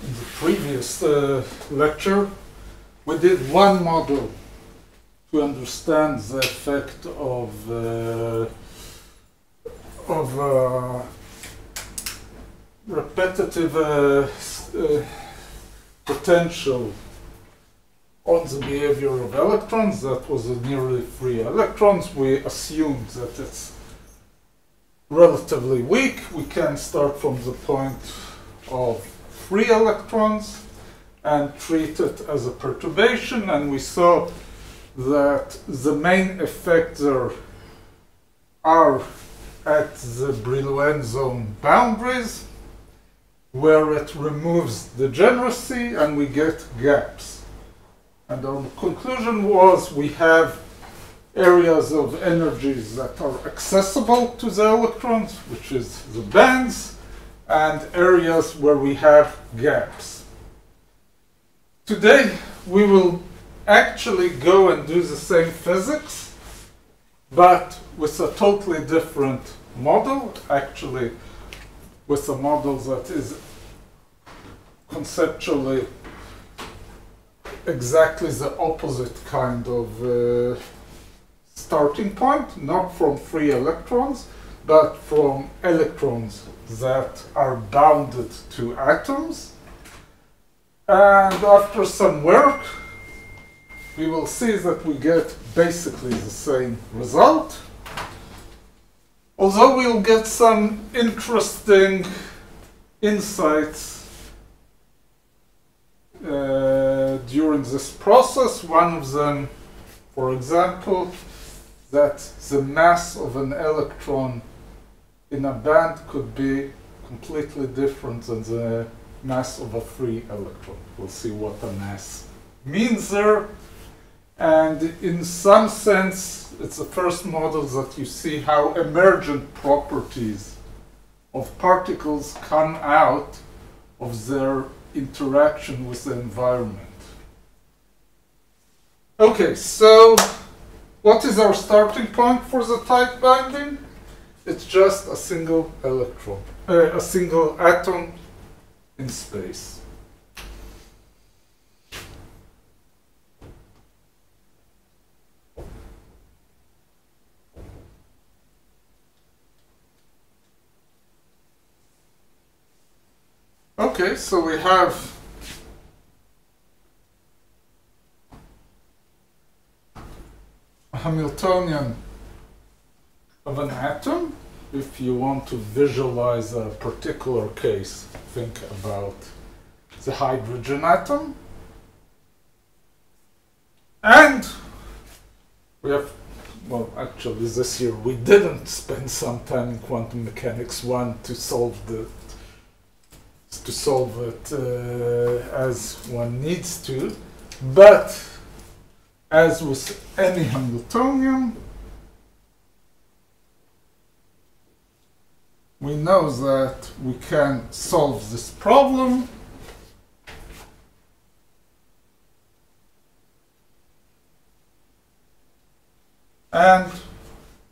in the previous lecture, we did one model to understand the effect of repetitive potential on the behavior of electrons. That was a nearly free electrons. We assumed that it's relatively weak. We can start from the point of free electrons and treat it as a perturbation, and we saw that the main effects there are at the Brillouin zone boundaries, where it removes degeneracy and we get gaps. And our conclusion was we have areas of energies that are accessible to the electrons, which is the bands, and areas where we have gaps. Today we will actually go and do the same physics, but with a totally different model, actually with a model that is conceptually exactly the opposite kind of starting point, not from free electrons, but from electrons that are bounded to atoms. And after some work, we will see that we get basically the same result. Although we'll get some interesting insights during this process. One of them, for example, that the mass of an electron in a band could be completely different than the mass of a free electron. We'll see what a mass means there. And in some sense, it's the first model that you see how emergent properties of particles come out of their interaction with the environment. Okay, so what is our starting point for the tight binding? It's just a single electron, a single atom in space. Okay, so we have a Hamiltonian of an atom. If you want to visualize a particular case, think about the hydrogen atom. And we have, well, actually this year we didn't spend some time in quantum mechanics 1 to solve it as one needs to, but as with any Hamiltonian, we know that we can solve this problem and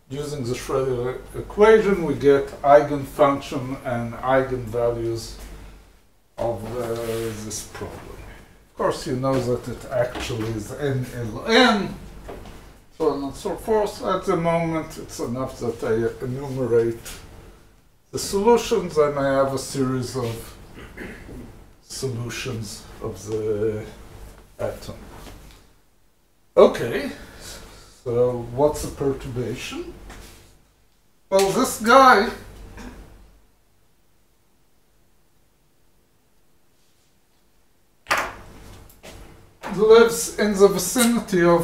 using the Schrödinger equation we get eigenfunction and eigenvalues of this problem. Of course, you know that it actually is NLN, so on and so forth. At the moment, it's enough that I enumerate the solutions. I may have a series of solutions of the atom. Okay, so what's a perturbation? Well, this guy lives in the vicinity of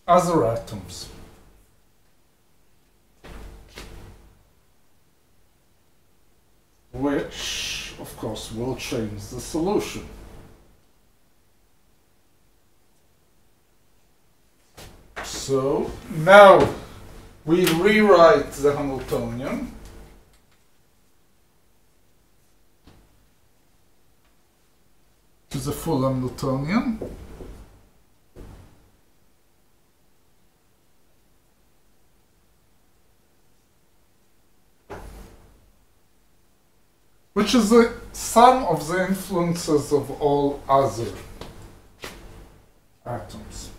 other atoms. Which, of course, will change the solution. So now we rewrite the Hamiltonian. To the full Hamiltonian. which is the sum of the influences of all other atoms.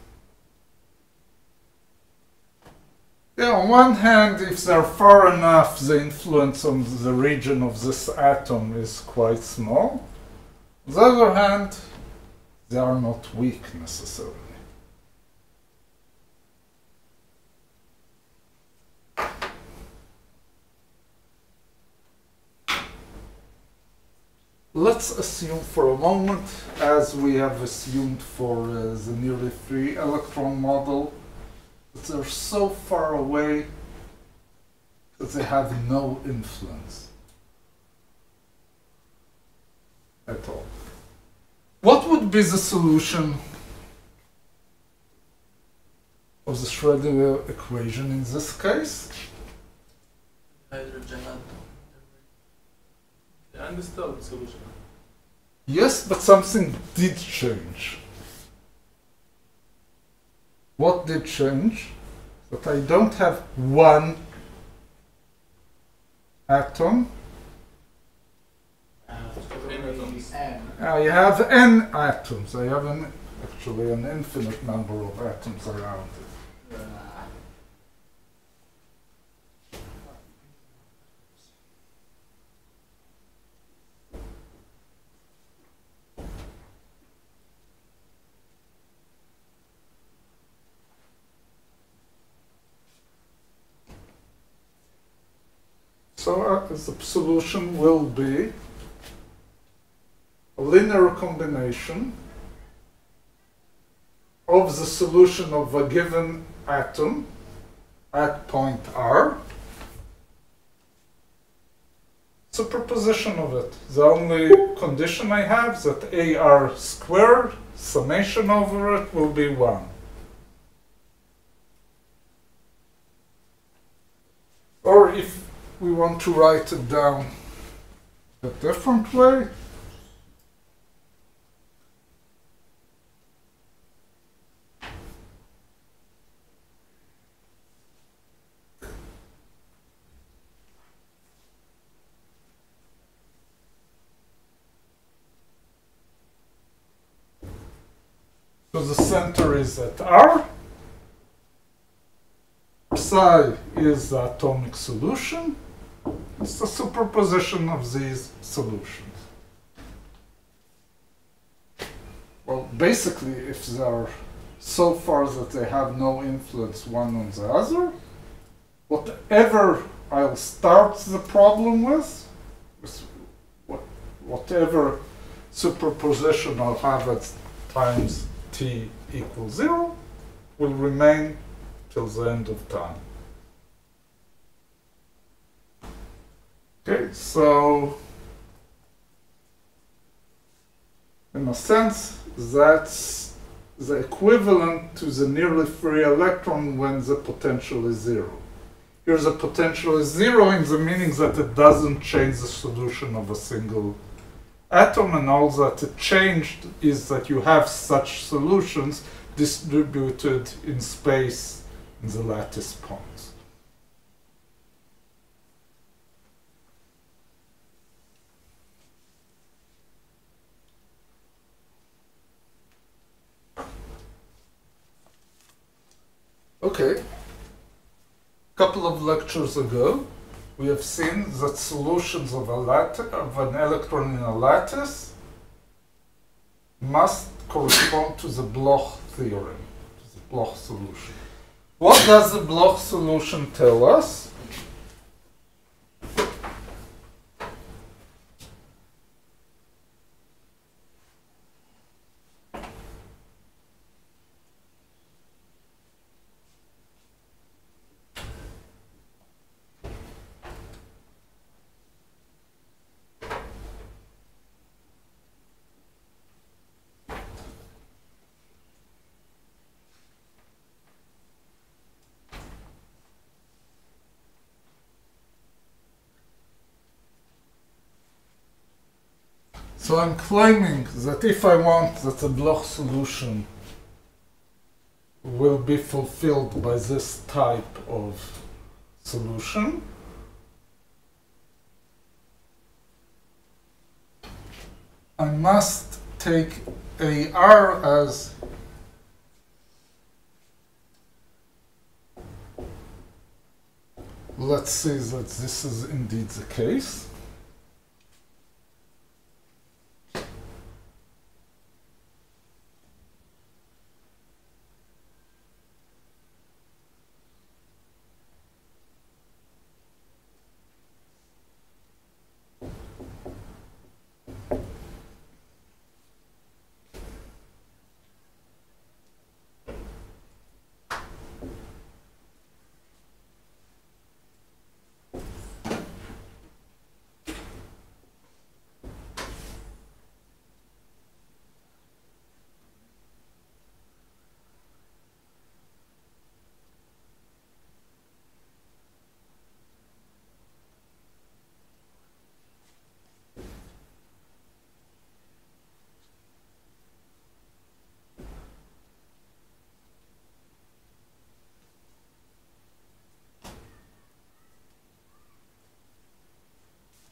Yeah, on one hand, if they're far enough, the influence on the region of this atom is quite small. On the other hand, they are not weak necessarily. Let's assume for a moment, as we have assumed for the nearly free electron model, that they're so far away that they have no influence at all. What would be the solution of the Schrödinger equation in this case? Hydrogen atom. I understand the solution. Yes, but something did change. What did change? That I don't have one atom. I have n atoms. I have actually an infinite number of atoms around it. So the solution will be a linear combination of the solution of a given atom at point R, superposition of it. The only condition I have is that AR squared, summation over it, will be 1. Or if we want to write it down a different way, so the center is at R. Psi is the atomic solution. It's the superposition of these solutions. Well, basically, if they are so far that they have no influence one on the other, whatever I'll start the problem with whatever superposition I'll have at times t equals 0, will remain till the end of time. Okay, so in a sense, that's the equivalent to the nearly free electron when the potential is 0. Here the potential is 0 in the meaning that it doesn't change the solution of a single atom, and all that it changed is that you have such solutions distributed in space in the lattice points. Okay, a couple of lectures ago, we have seen that solutions of an electron in a lattice must correspond to the Bloch theorem, to the Bloch solution. What does the Bloch solution tell us? So I'm claiming that if I want that the Bloch solution will be fulfilled by this type of solution, I must take AR as let's see that this is indeed the case.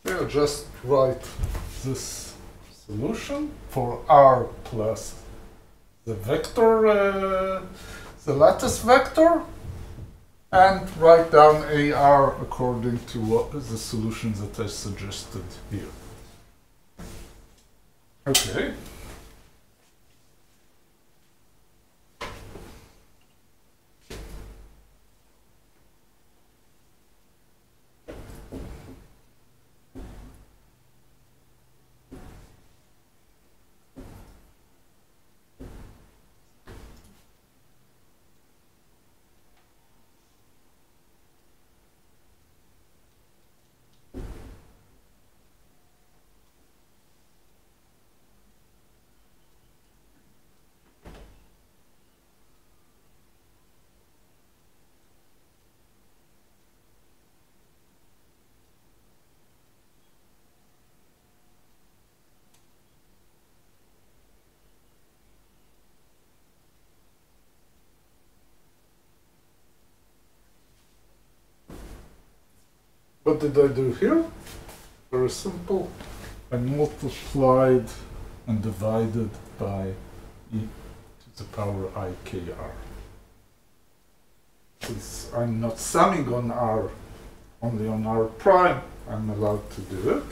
I'll just write this solution for R plus the vector, the lattice vector, and write down AR according to what the solution that I suggested here. Okay. What did I do here? Very simple. I multiplied and divided by e to the power ikr. Since I'm not summing on r, only on r prime, I'm allowed to do it.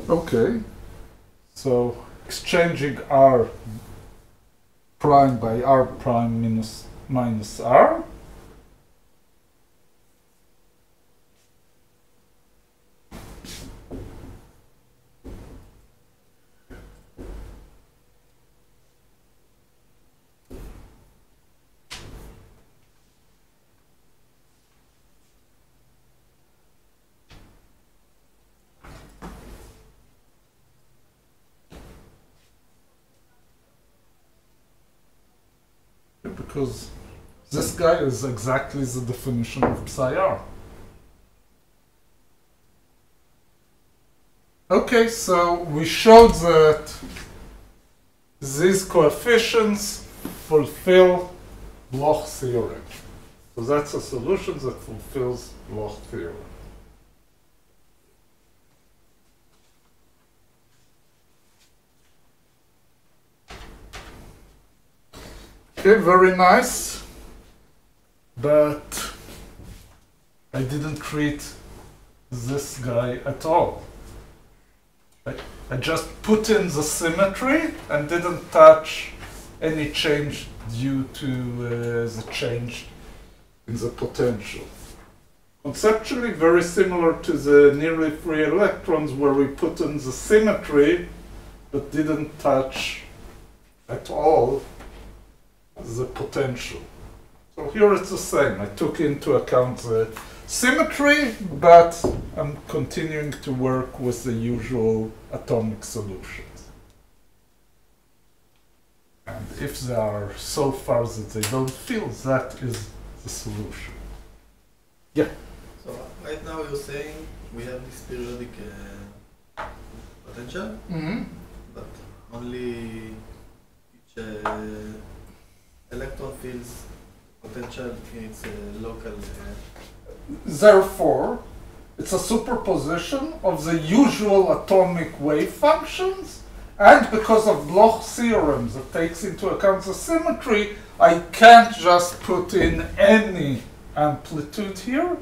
Okay, so exchanging r prime by r prime minus r. Because this guy is exactly the definition of psi r. Okay, so we showed that these coefficients fulfill Bloch theorem. So that's a solution that fulfills Bloch theorem. Okay, very nice, but I didn't treat this guy at all. I just put in the symmetry and didn't touch any change due to the change in the potential. Conceptually very similar to the nearly free electrons where we put in the symmetry but didn't touch at all the potential. So here it's the same. I took into account the symmetry, but I'm continuing to work with the usual atomic solutions. And if they are so far that they don't fill, that is the solution. Yeah? So right now you're saying we have this periodic potential, but only each electron feels potential in its local therefore, it's a superposition of the usual atomic wave functions, and because of Bloch's theorem that takes into account the symmetry, I can't just put in any amplitude here.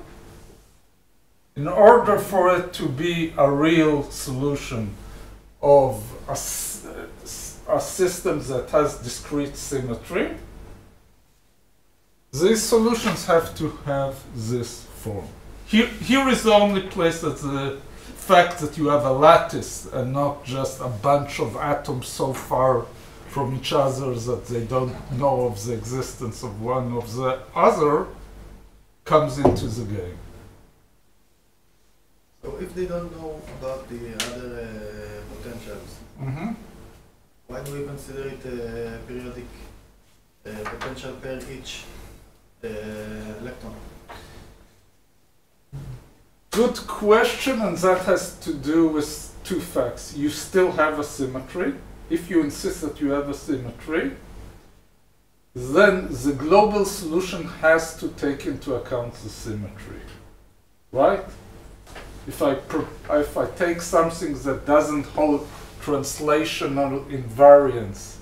In order for it to be a real solution of a system that has discrete symmetry, these solutions have to have this form. Here is the only place that the fact that you have a lattice and not just a bunch of atoms so far from each other that they don't know of the existence of one of the other comes into the game. So if they don't know about the other potentials, why do we consider it a periodic potential per each electron? Good question, and that has to do with two facts. You still have a symmetry. If you insist that you have a symmetry, then the global solution has to take into account the symmetry, right? If I take something that doesn't hold translational invariance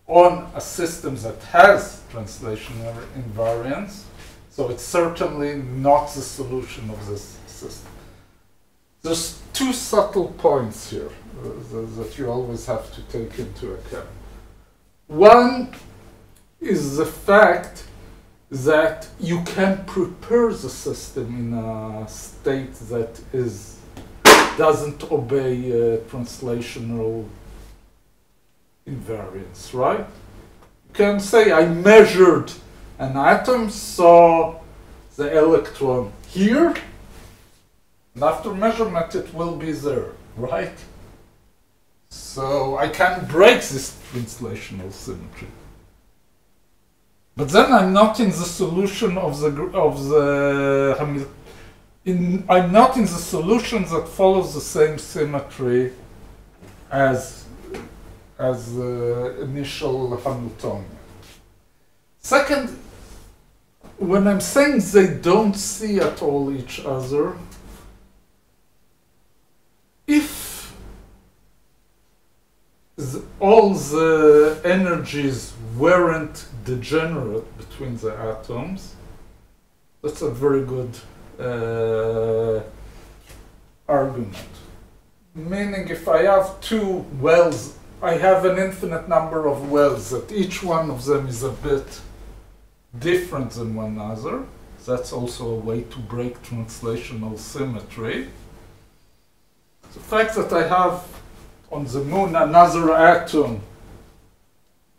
on a system that has translational invariance, so it's certainly not the solution of this system. There's two subtle points here that you always have to take into account. One is the fact that you can prepare the system in a state that doesn't obey translational invariance, right? You can say I measured an atom, saw the electron here, and after measurement it will be there, right? So I can break this translational symmetry. But then I'm not in the solution I'm not in the solution that follows the same symmetry as the initial Hamiltonian. Second, when I'm saying they don't see at all each other, if all the energies weren't degenerate between the atoms, that's a very good argument. Meaning if I have two wells, I have an infinite number of wells that each one of them is a bit different than one another. That's also a way to break translational symmetry. The fact that I have on the moon another atom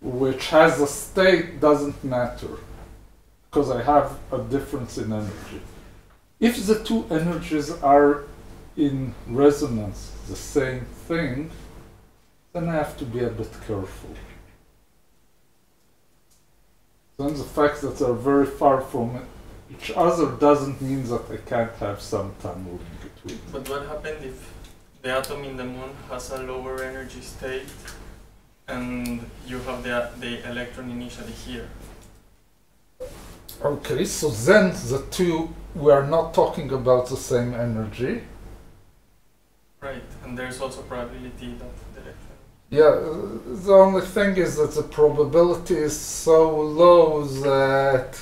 which has a state doesn't matter because I have a difference in energy. If the two energies are in resonance, the same thing, then I have to be a bit careful. Then the fact that they're very far from each other doesn't mean that I can't have some tunnel in between. But what happens if the atom in the moon has a lower energy state and you have the electron initially here? Okay, so then the two, we are not talking about the same energy. Right, and there's also probability that the electron... Yeah, the only thing is that the probability is so low that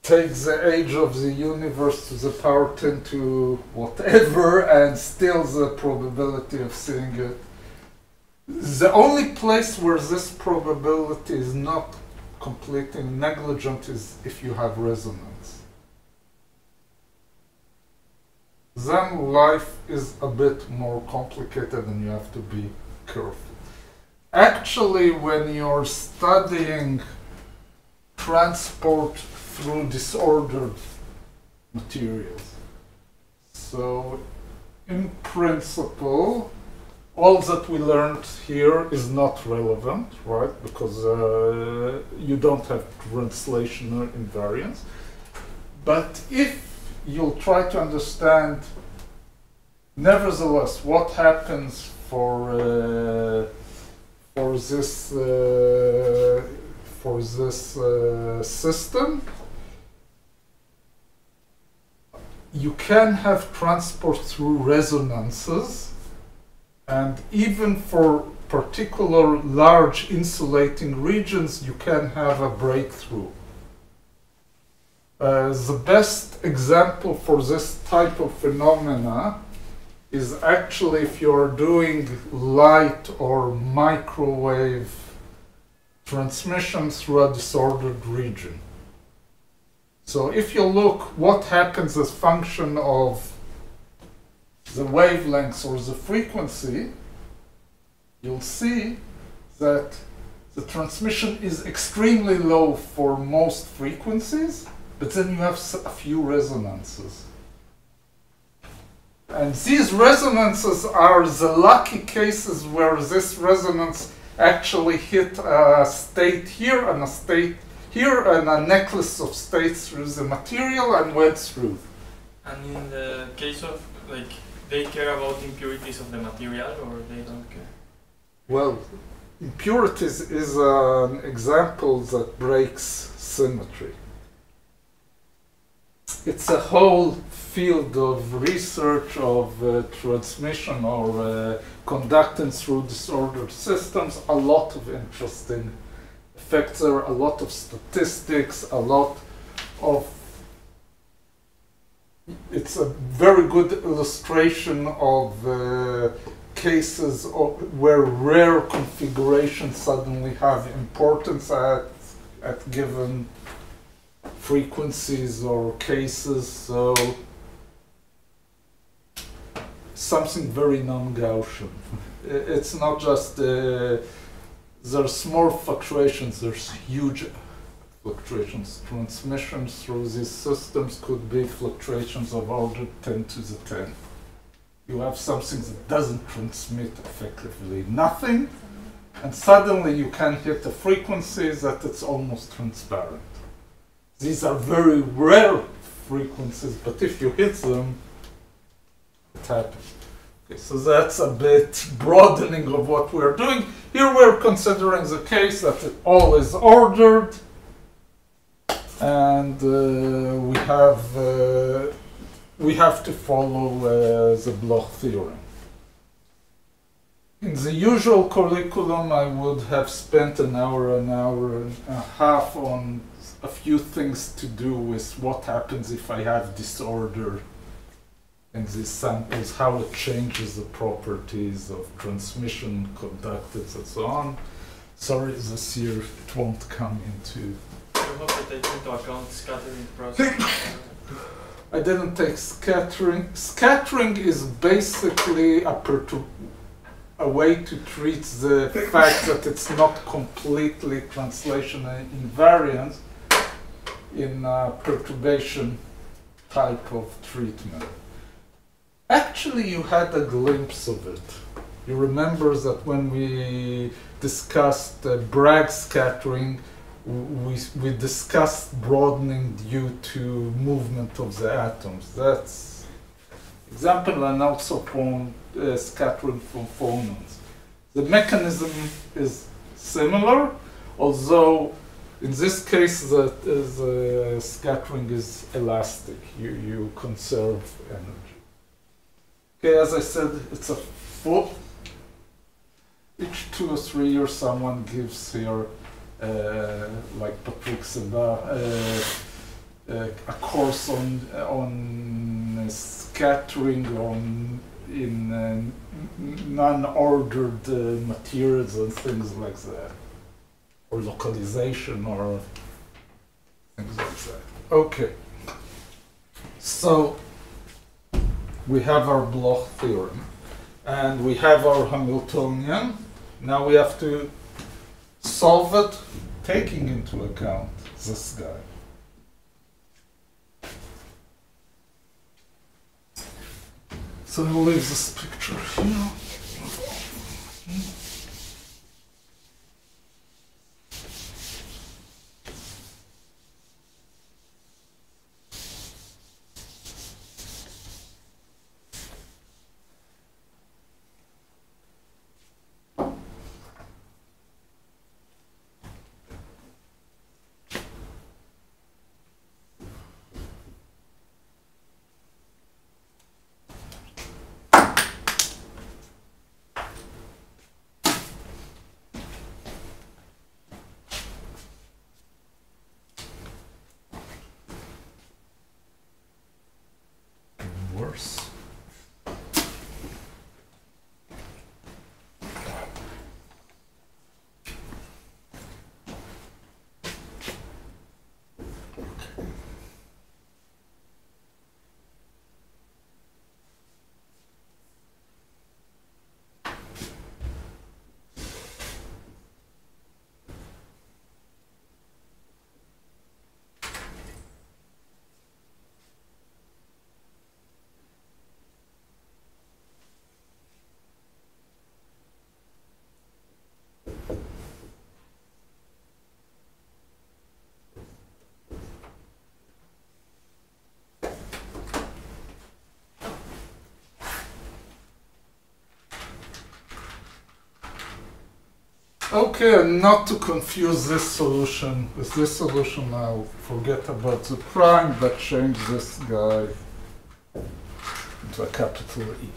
take the age of the universe to the power 10 to whatever, and still the probability of seeing it. The only place where this probability is not completely negligent is if you have resonance. Then life is a bit more complicated and you have to be careful. Actually, when you're studying transport through disordered materials, so in principle, all that we learned here is not relevant, right? Because you don't have translational invariance. But if you'll try to understand, nevertheless, what happens for this system, you can have transport through resonances, and even for particular large insulating regions, you can have a breakthrough. The best example for this type of phenomena is actually if you're doing light or microwave transmission through a disordered region. So if you look what happens as function of the wavelengths or the frequency, you'll see that the transmission is extremely low for most frequencies, but then you have a few resonances. And these resonances are the lucky cases where this resonance actually hit a state here and a state here and a necklace of states through the material and went through. And in the case of, like, they care about impurities of the material, or they don't care? Well, impurities is an example that breaks symmetry. It's a whole field of research of transmission or conductance through disordered systems. A lot of interesting effects there, a lot of statistics, a lot of... It's a very good illustration of cases where rare configurations suddenly have importance at given frequencies or cases. So something very non-Gaussian. It's not just there's small fluctuations, there's huge fluctuations. Transmissions through these systems could be fluctuations of order 10 to the 10. You have something that doesn't transmit effectively nothing, and suddenly you can hit a frequency that it's almost transparent. These are very rare frequencies, but if you hit them, it happens. Okay, so that's a bit broadening of what we're doing. Here we're considering the case that it all is ordered, and we have to follow the Bloch theorem. In the usual curriculum, I would have spent an hour and a half on a few things to do with what happens if I have disorder in these samples, how it changes the properties of transmission, conductance, and so on. Sorry, this year it won't come into... You have to take into account scattering process. I didn't take scattering. Scattering is basically a way to treat the fact that it's not completely translation invariant in a perturbation type of treatment. Actually, you had a glimpse of it. You remember that when we discussed Bragg scattering, we discussed broadening due to movement of the atoms. That's example, and also from scattering from phonons. The mechanism is similar, although in this case the scattering is elastic. You conserve energy. Okay, as I said, it's a full. Each 2 or 3 years, someone gives here, like Patrick Seba, a course on scattering in non-ordered materials and things like that, or localization or things like that. Okay, so we have our Bloch theorem and we have our Hamiltonian. Now we have to solve it taking into account this guy. So we'll leave this picture here. Okay, and not to confuse this solution with this solution now, forget about the prime, but change this guy into a capital E.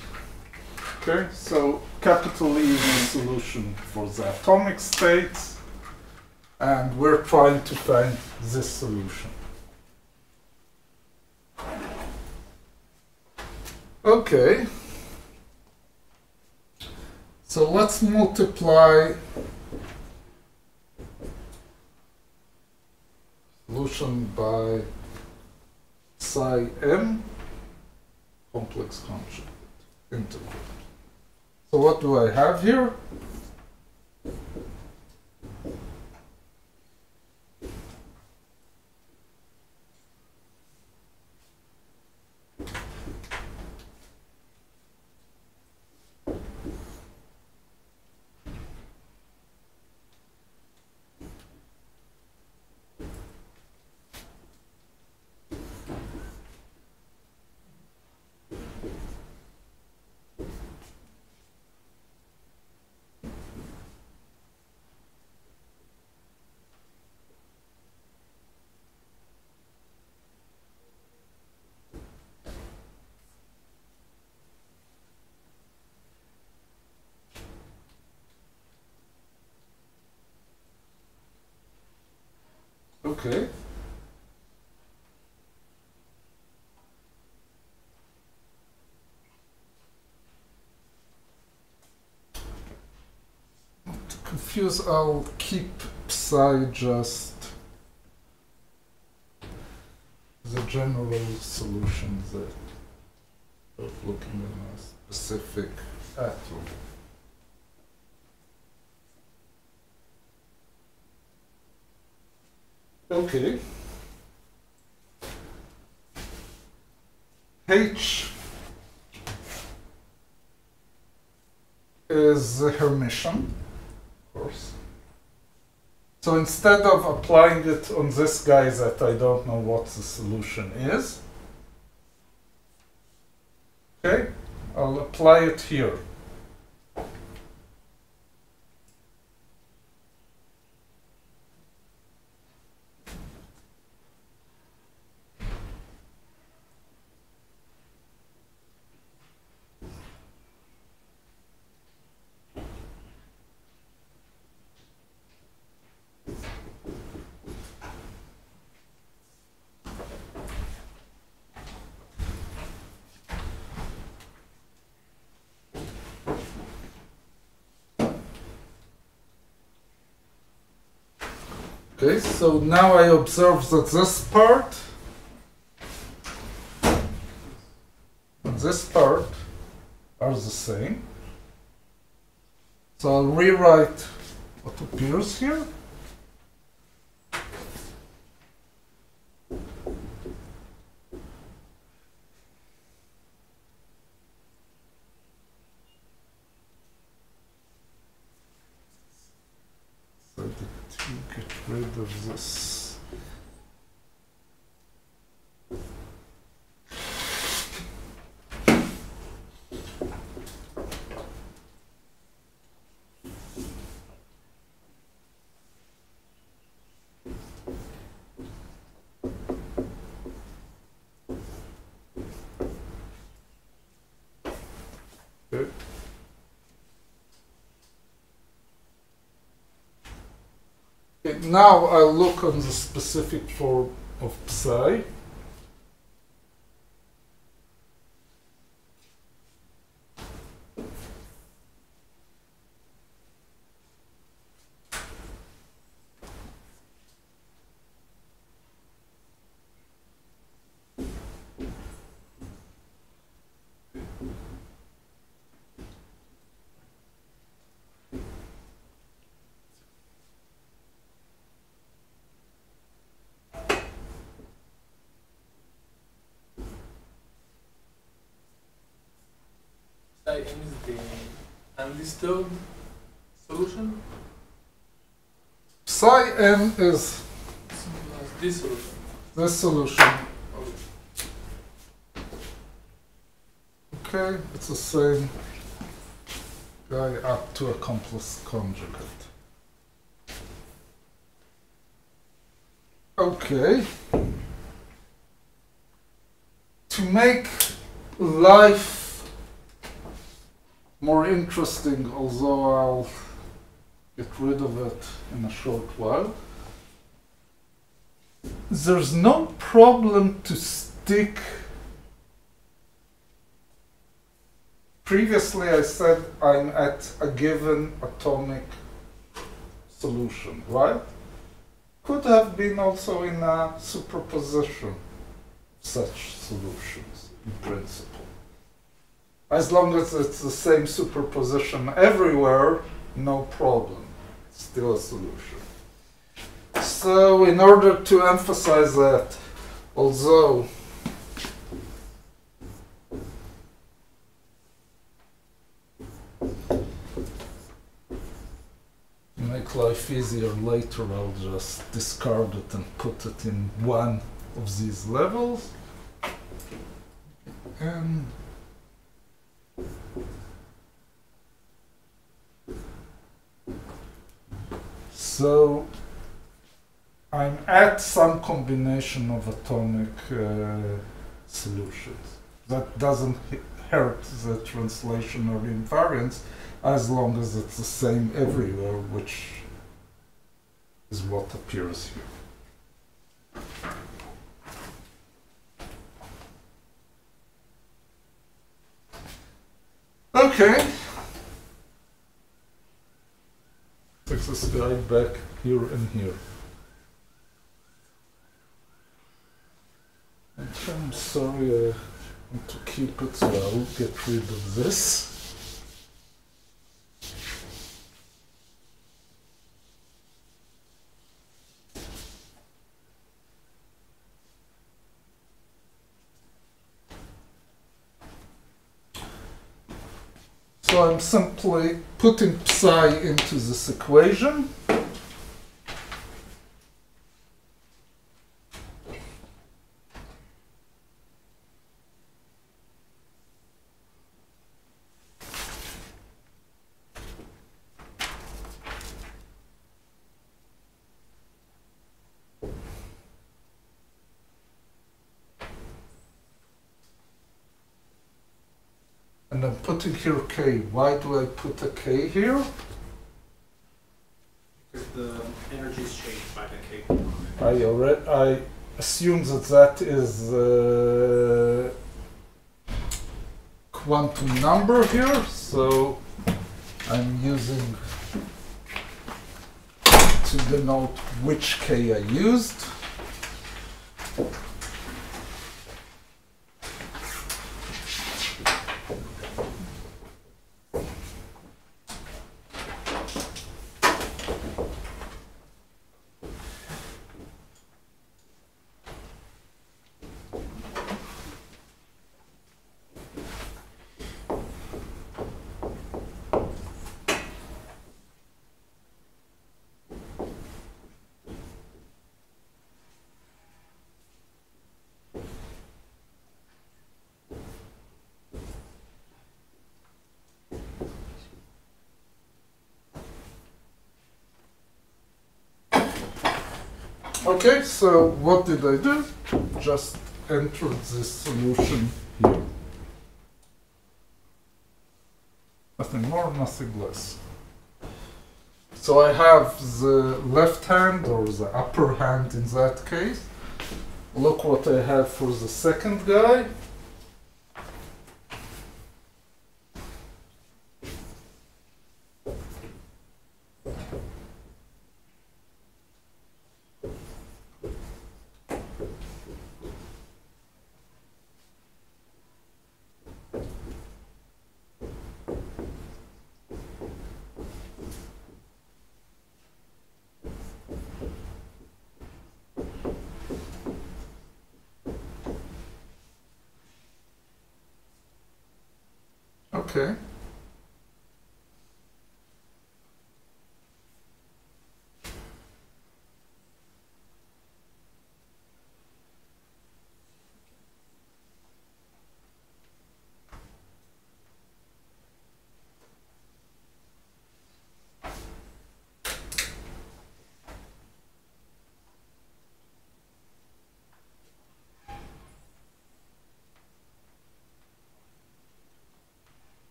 Okay, so capital E is the solution for the atomic states, and we're trying to find this solution. Okay, so let's multiply solution by psi m complex conjugate integral. So what do I have here? Okay. Not to confuse, I'll keep psi just the general solution that of looking at a specific atom. Okay. H is the Hermitian, of course. So instead of applying it on this guy that I don't know what the solution is, okay, I'll apply it here. Okay, so now I observe that this part and this part are the same. So I'll rewrite what appears here. Get rid of this. Okay. Now I'll look on the specific form of psi. Psi m is the undisturbed solution? Psi m is This solution. this solution. Okay, it's the same guy up to a complex conjugate. Okay. To make life more interesting, although I'll get rid of it in a short while, there's no problem to stick. Previously I said I'm at a given atomic solution, right? Could have been also in a superposition of such solutions, in principle. As long as it's the same superposition everywhere, no problem. It's still a solution. So in order to emphasize that, although to make life easier later, I'll just discard it and put it in one of these levels. And so I'm at some combination of atomic solutions. That doesn't hurt the translational invariance as long as it's the same everywhere, which is what appears here. Okay. Take this guy back here and here. And I'm sorry, I want to keep it, so I'll get rid of this. So I'm simply putting psi into this equation. And I'm putting here k. Why do I put a k here? Because the energy is changed by the k component. I assume that is quantum number here, so I'm using to denote which k I used. Okay, so what did I do? Just entered this solution here. Nothing more, nothing less. So I have the left hand, or the upper hand in that case. Look what I have for the second guy. Okay.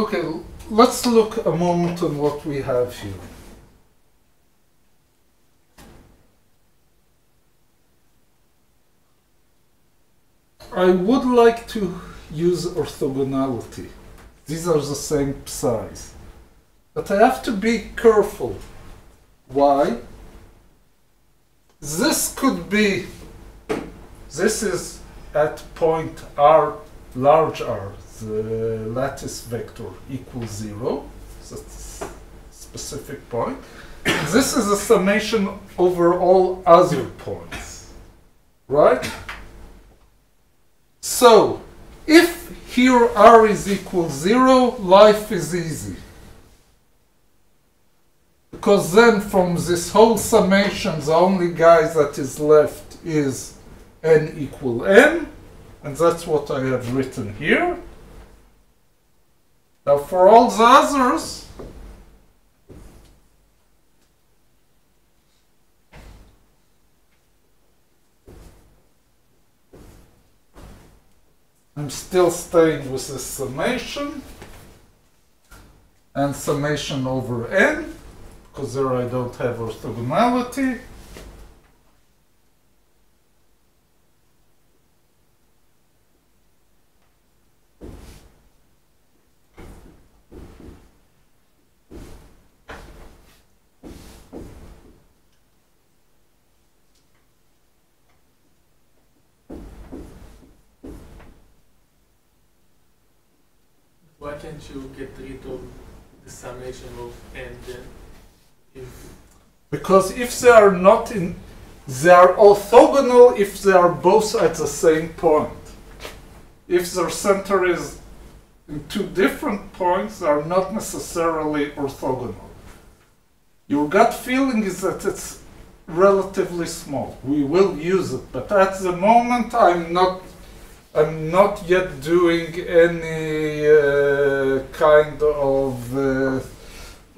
Okay, let's look a moment on what we have here. I would like to use orthogonality. These are the same size. But I have to be careful. Why? This could be, this is at point R, large R, the lattice vector equals 0. That's a specific point. This is a summation over all other points, right? So, if here R is equal 0, life is easy. Because then from this whole summation, the only guy that is left is n equal m, and that's what I have written here. Now for all the others, I'm still staying with this summation and summation over n, because there I don't have orthogonality. Why can't you get rid of the summation of n then? Because if they are not in, they are orthogonal if they are both at the same point. If their center is in two different points, they are not necessarily orthogonal. Your gut feeling is that it's relatively small. We will use it, but at the moment I'm not yet doing any kind of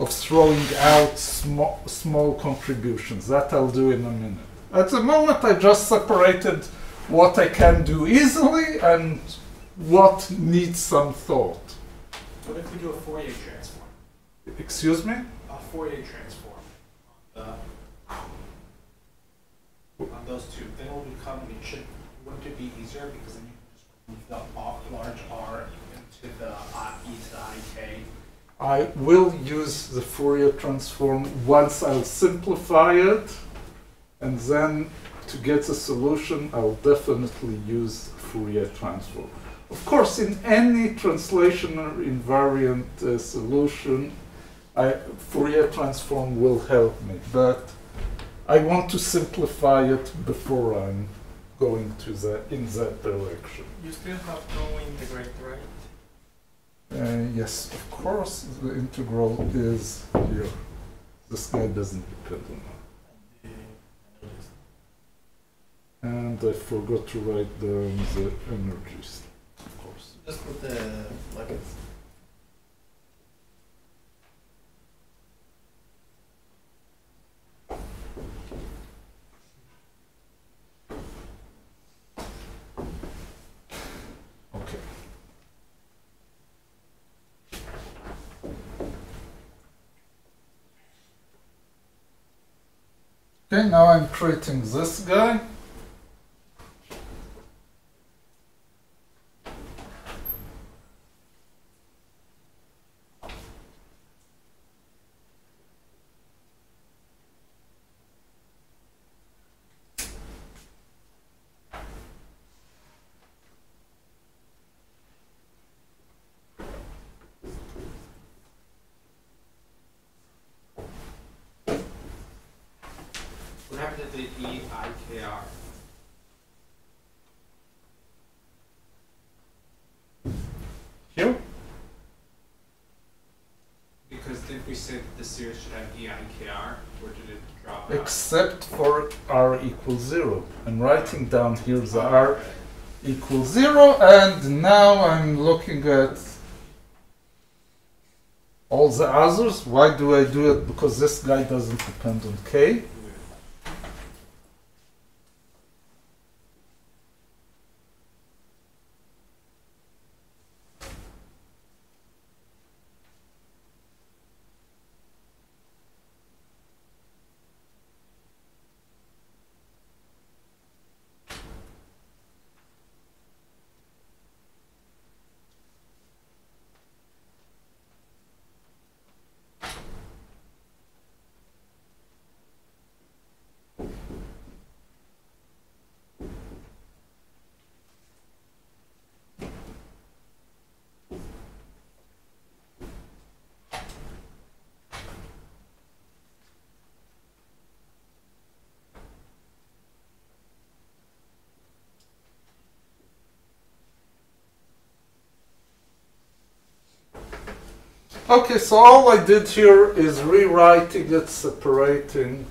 throwing out small contributions. That I'll do in a minute. At the moment, I just separated what I can do easily and what needs some thought. What if we do a Fourier transform? Excuse me? A Fourier transform on those two. Then it will become, wouldn't it be easier because then you can just move the large R into the e to the ik? I will use the Fourier transform once I'll simplify it, and then to get the solution, I'll definitely use Fourier transform. Of course, in any translational invariant solution, Fourier transform will help me, but I want to simplify it before I'm going to in that direction. You still have no integrate, right? Yes, of course, the integral is here. This guy doesn't depend on that. And I forgot to write down the energies, of course. Just put the brackets. Okay. Okay, now I'm creating this guy. What happened to the EIKR? Here? Because did we say that the series should have EIKR, or did it drop out? Except for r equals 0. I'm writing down here the r equals 0, and now I'm looking at all the others. Why do I do it? Because this guy doesn't depend on k. Okay, so all I did here is rewriting it, separating.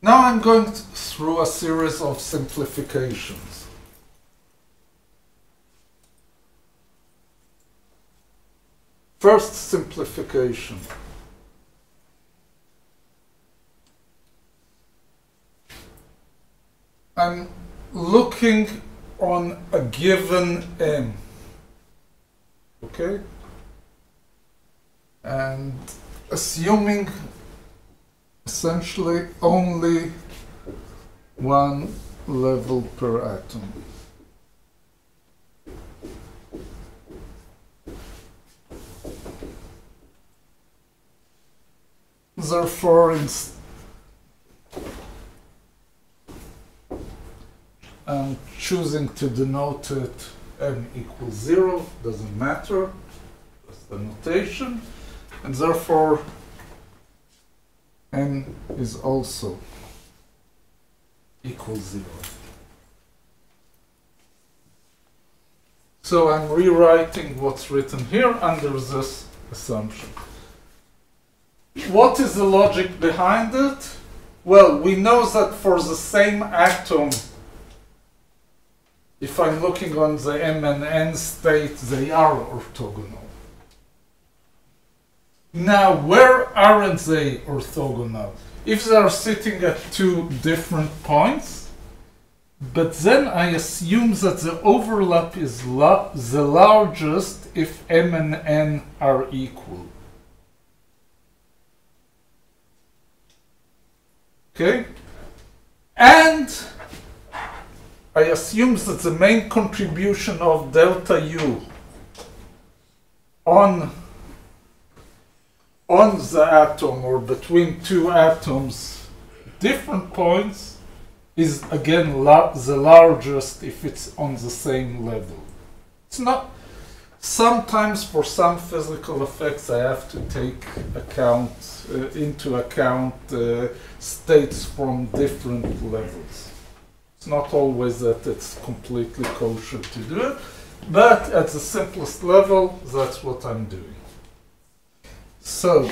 Now I'm going through a series of simplifications. First simplification. I'm looking on a given M, okay? And assuming essentially only one level per atom. Therefore, I'm choosing to denote it n equals 0, doesn't matter, that's the notation, and therefore n is also equals 0. So I'm rewriting what's written here under this assumption. What is the logic behind it? Well, we know that for the same atom, if I'm looking on the M and N state, they are orthogonal. Now, where aren't they orthogonal? If they are sitting at two different points, but then I assume that the overlap is the largest if M and N are equal. Okay? And I assume that the main contribution of delta U on the atom or between two atoms, different points, is again the largest if it's on the same level. It's not. Sometimes for some physical effects I have to take into account states from different levels. It's not always that it's completely kosher to do it, but at the simplest level, that's what I'm doing. So,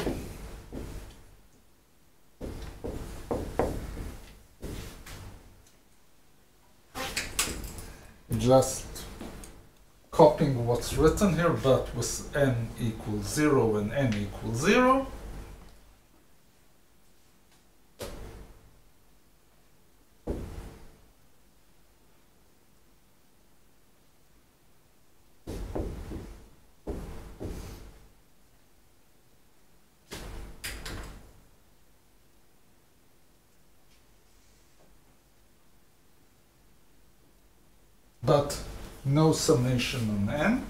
just copying what's written here, but with n equals 0 and n equals 0. But no summation on n.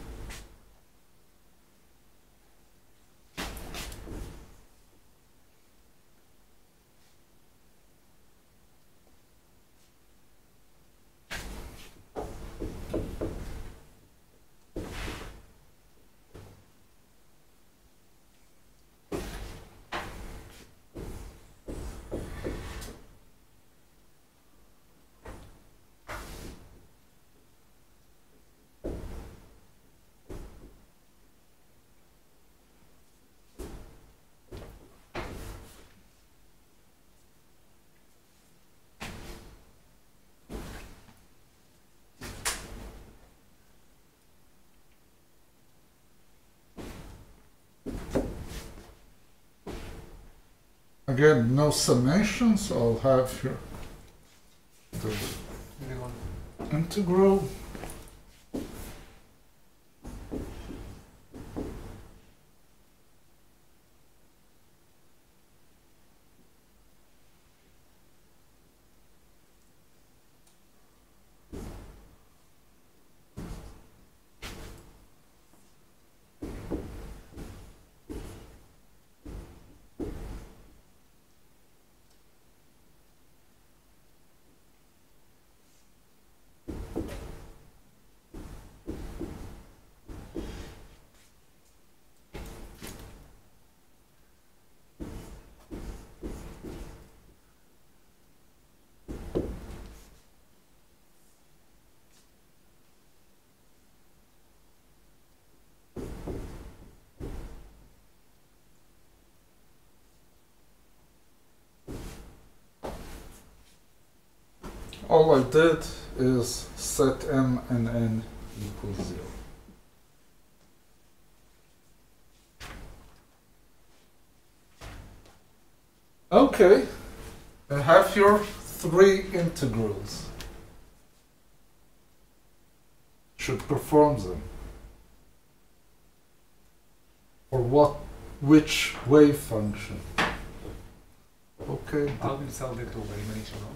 Again, no summation, so I'll have here the integral. all I did is set m and n equals 0. Okay, I have here 3 integrals. Should perform them. For what, which wave function? Okay. האלפא דקטור בימנית שלו,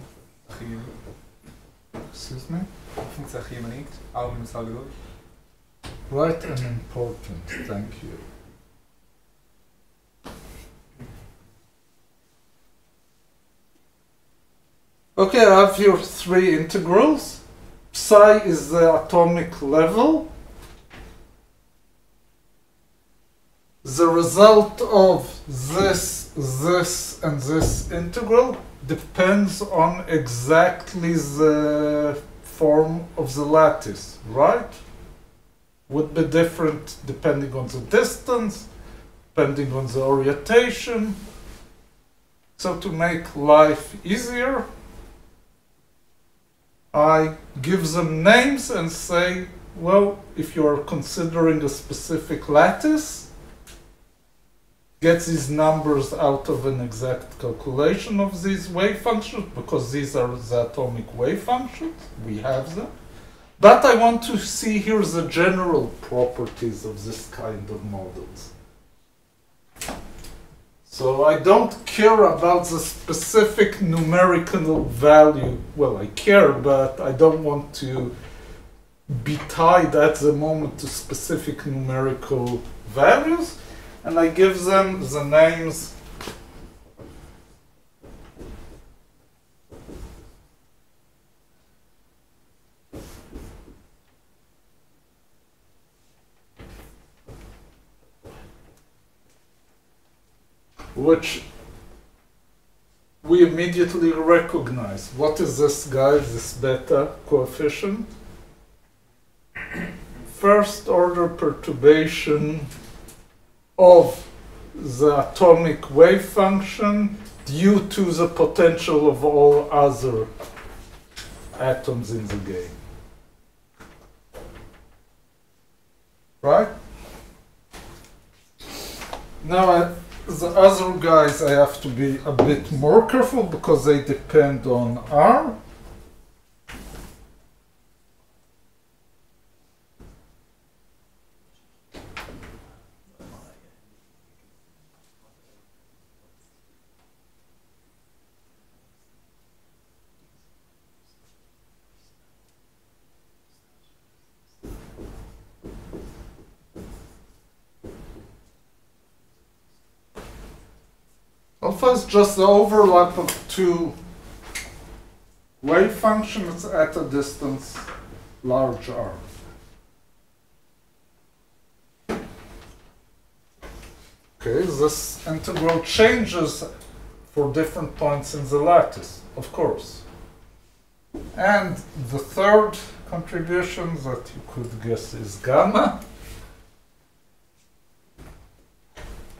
הכי ימנית. Excuse me? הפונקציה הכי ימנית, האלפא מסל גדול. Right and important, thank you. Okay, I have here 3 integrals. Psi is the atomic level. The result of this, and this integral depends on exactly the form of the lattice, right? Would be different depending on the distance, depending on the orientation. So to make life easier, I give them names and say, well, if you are considering a specific lattice, get these numbers out of an exact calculation of these wave functions, because these are the atomic wave functions, we have them. But I want to see here the general properties of this kind of models. So I don't care about the specific numerical value. Well, I care, but I don't want to be tied at the moment to specific numerical values. And I give them the names which we immediately recognize. What is this guy, this beta coefficient? First order perturbation of the atomic wave function due to the potential of all other atoms in the game. Right? Now, the other guys I have to be a bit more careful because they depend on R. Alpha is just the overlap of 2 wave functions at a distance large r. Okay, this integral changes for different points in the lattice, of course. And the third contribution that you could guess is gamma,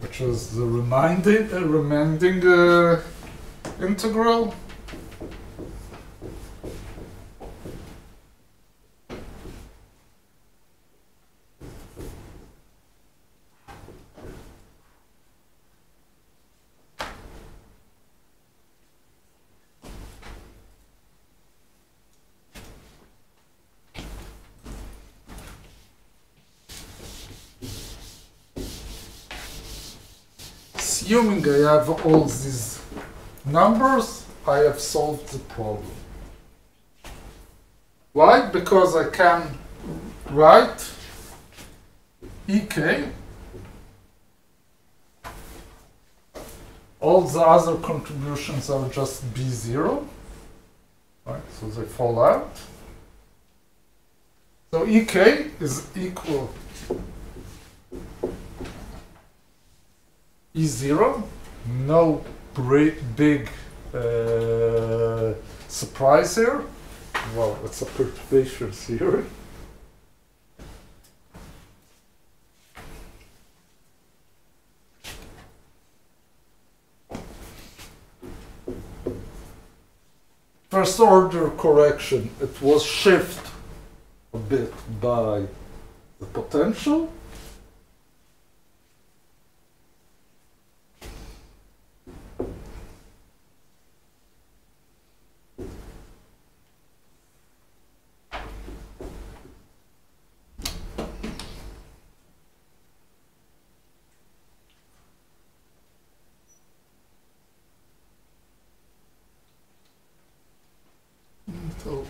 which is the remaining integral. Assuming I have all these numbers, I have solved the problem. Why? Because I can write EK, all the other contributions are just B0, right? So they fall out. So EK is equal E0, no big surprise here. Well, it's a perturbation theory. first order correction, it was shifted a bit by the potential. So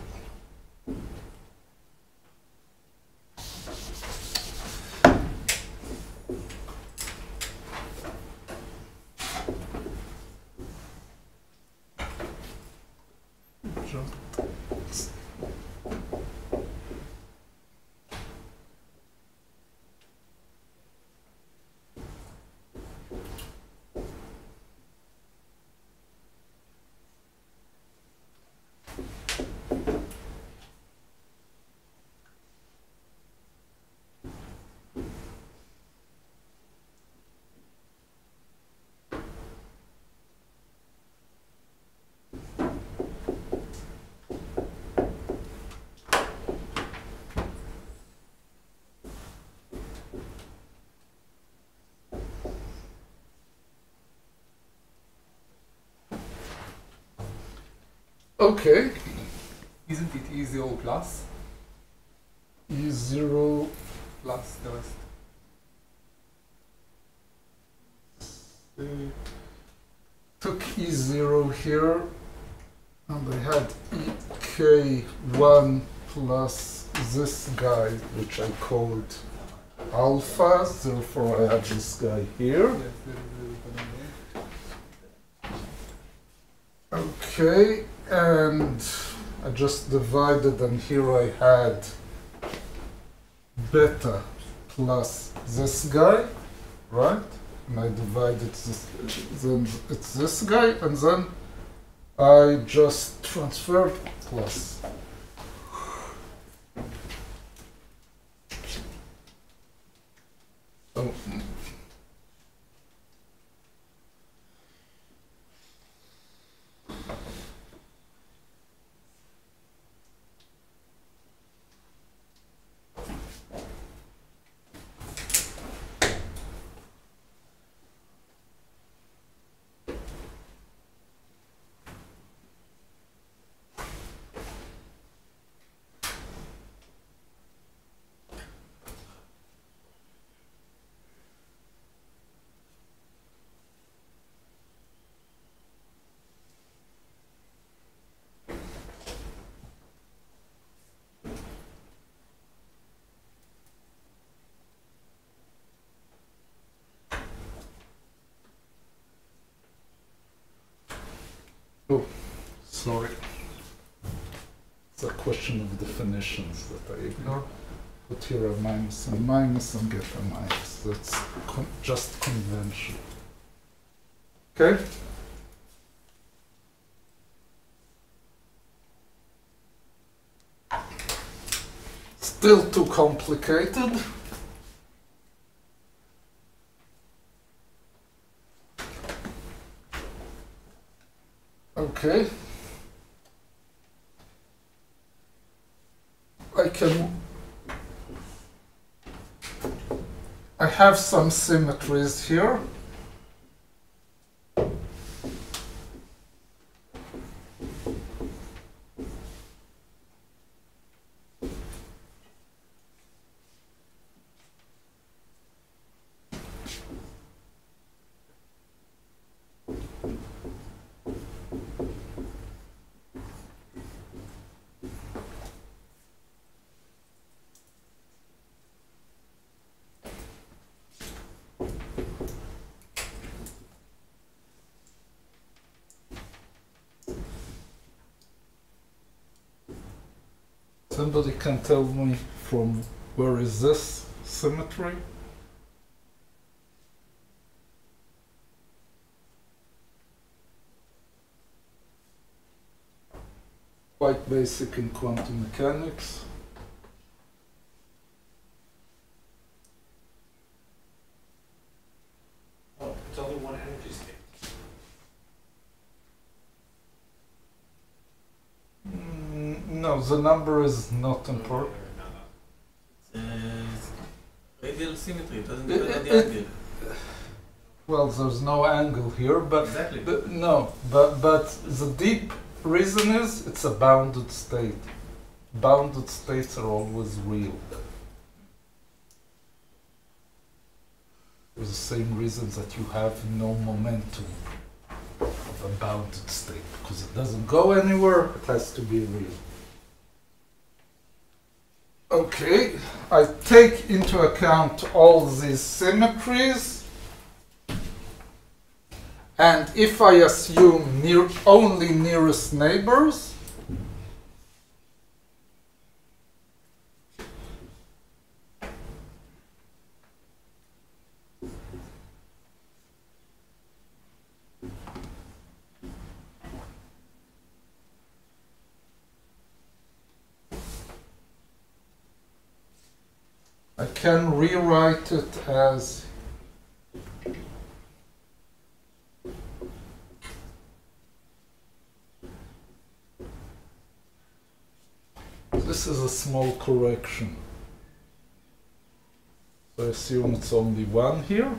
okay, Isn't it E0 plus? E0 Plus the rest. took E0 here, and I had EK1 plus this guy, which I called alpha, therefore I have this guy here. Yes, there is a Okay, and I just divided, and here I had beta plus this guy, right? And I divided this, then it's this guy, and then I just transferred plus. So, oh, sorry. It's a question of definitions that I ignore. Put here a minus and minus and get a minus. That's just convention. Okay? Still too complicated. Okay. I have some symmetries here. Somebody can tell me from where is this symmetry? Quite basic in quantum mechanics. Oh, it's only one energy state. No, the number is not important. Radial symmetry, it doesn't It- depend on it- the it- angle. Well, there's no angle here, but Exactly. but the deep reason is it's a bounded state. Bounded states are always real. For the same reasons that you have no momentum of a bounded state, because it doesn't go anywhere, it has to be real. Okay, I take into account all these symmetries, and if I assume only nearest neighbors, I can rewrite it as this is a small correction. So I assume it's only one here.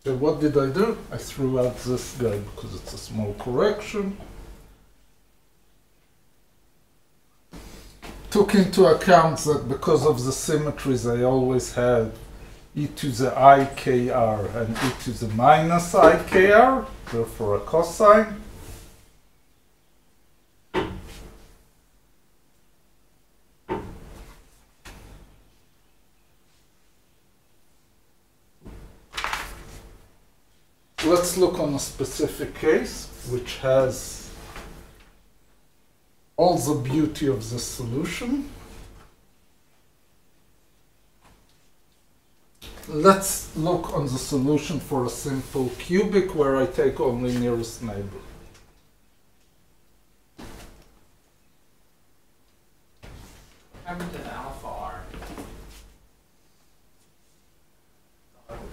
So what did I do? I threw out this guy because it's a small correction. Took into account that because of the symmetries I always had e to the ikr and e to the minus ikr, therefore a cosine. Let's look on a specific case which has all the beauty of the solution. Let's look on the solution for a simple cubic where I take only nearest neighbor. Happened to alpha R.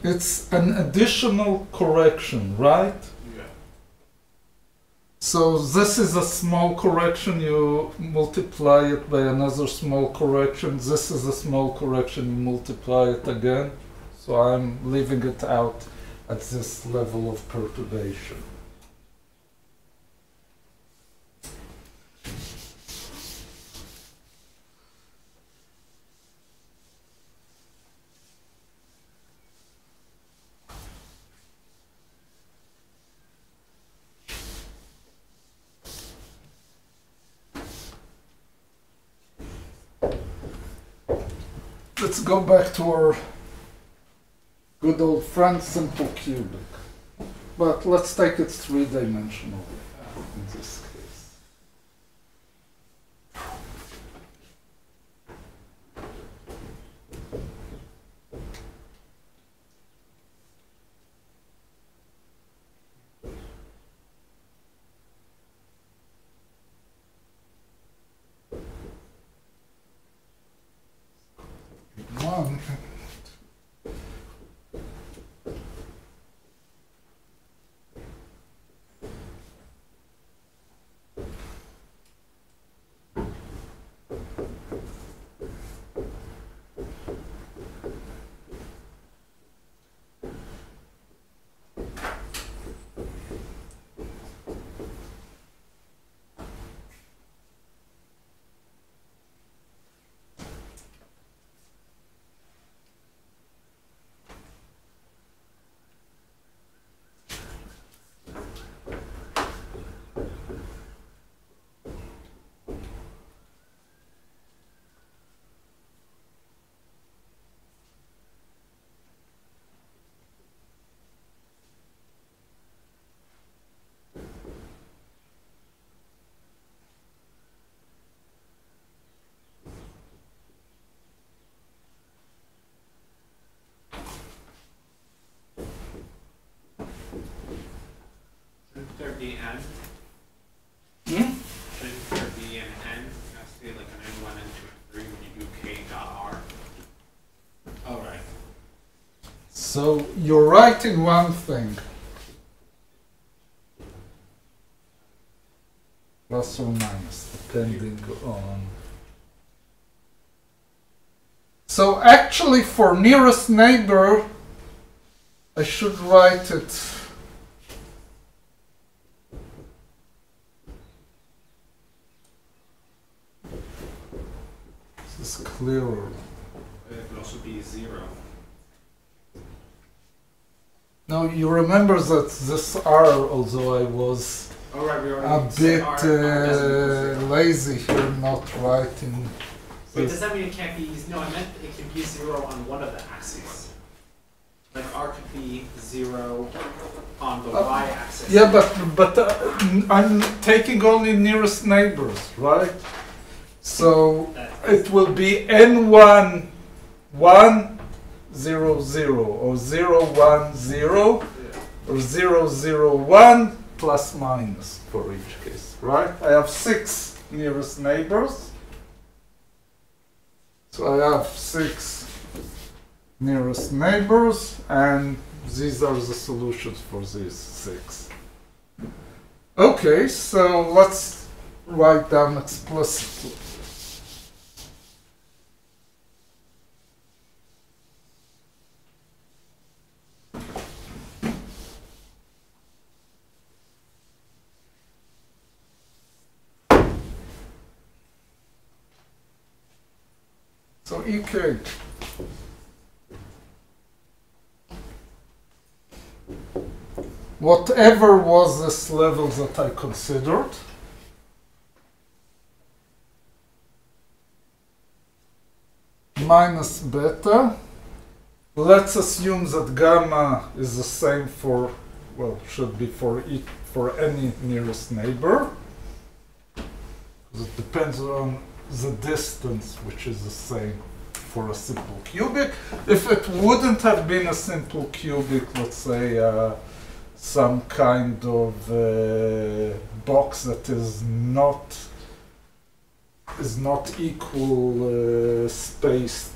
It's an additional correction, right? Yeah. So this is a small correction, you multiply it by another small correction. This is a small correction, you multiply it again. So I'm leaving it out at this level of perturbation. Let's go back to our good old friend simple cubic. But let's take it three-dimensional in this case. One. N? Hmm? Shouldn't there be an N? That's like an N1, N2, N3 when you do K dot R. Oh, right. So you're right in one thing. Plus or minus, depending on. So actually for nearest neighbor, I should write it. This is clearer. It could also be 0. Now you remember that this R, although I was Oh, right, we a already said bit R doesn't equal 0. lazy here, not writing. Wait, does that mean it can't be? No, I meant it can be 0 on one of the axes. Like R could be 0 on the y-axis. Yeah, but I'm taking only nearest neighbors, right? So it will be N1, 1, 0, 0, or 0, 1, 0, or 0, 0, 1, plus minus for each case, right? I have 6 nearest neighbors. So I have 6 nearest neighbors, and these are the solutions for these 6. Okay, so let's write down explicitly. So EK. Whatever was this level that I considered, minus beta. Let's assume that gamma is the same for, well, should be for any nearest neighbor. Because it depends on the distance, which is the same for a simple cubic. If it wouldn't have been a simple cubic, let's say some kind of box that is not equal spaced,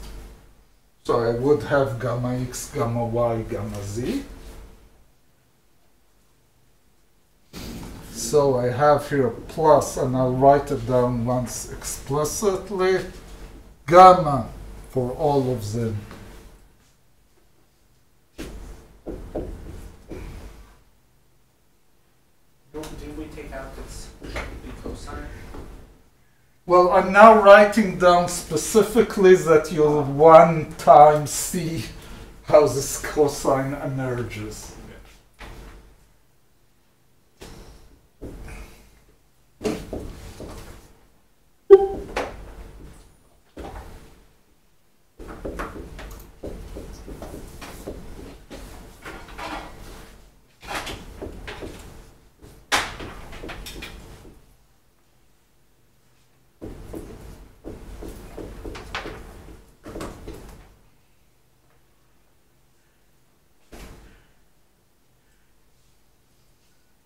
so I would have gamma x, gamma y, gamma z. So I have here a plus, and I'll write it down once explicitly. Gamma for all of them. Did we take out this cosine? Well, I'm now writing down specifically that you'll one time see how this cosine emerges.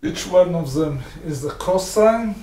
Each one of them is a cosine.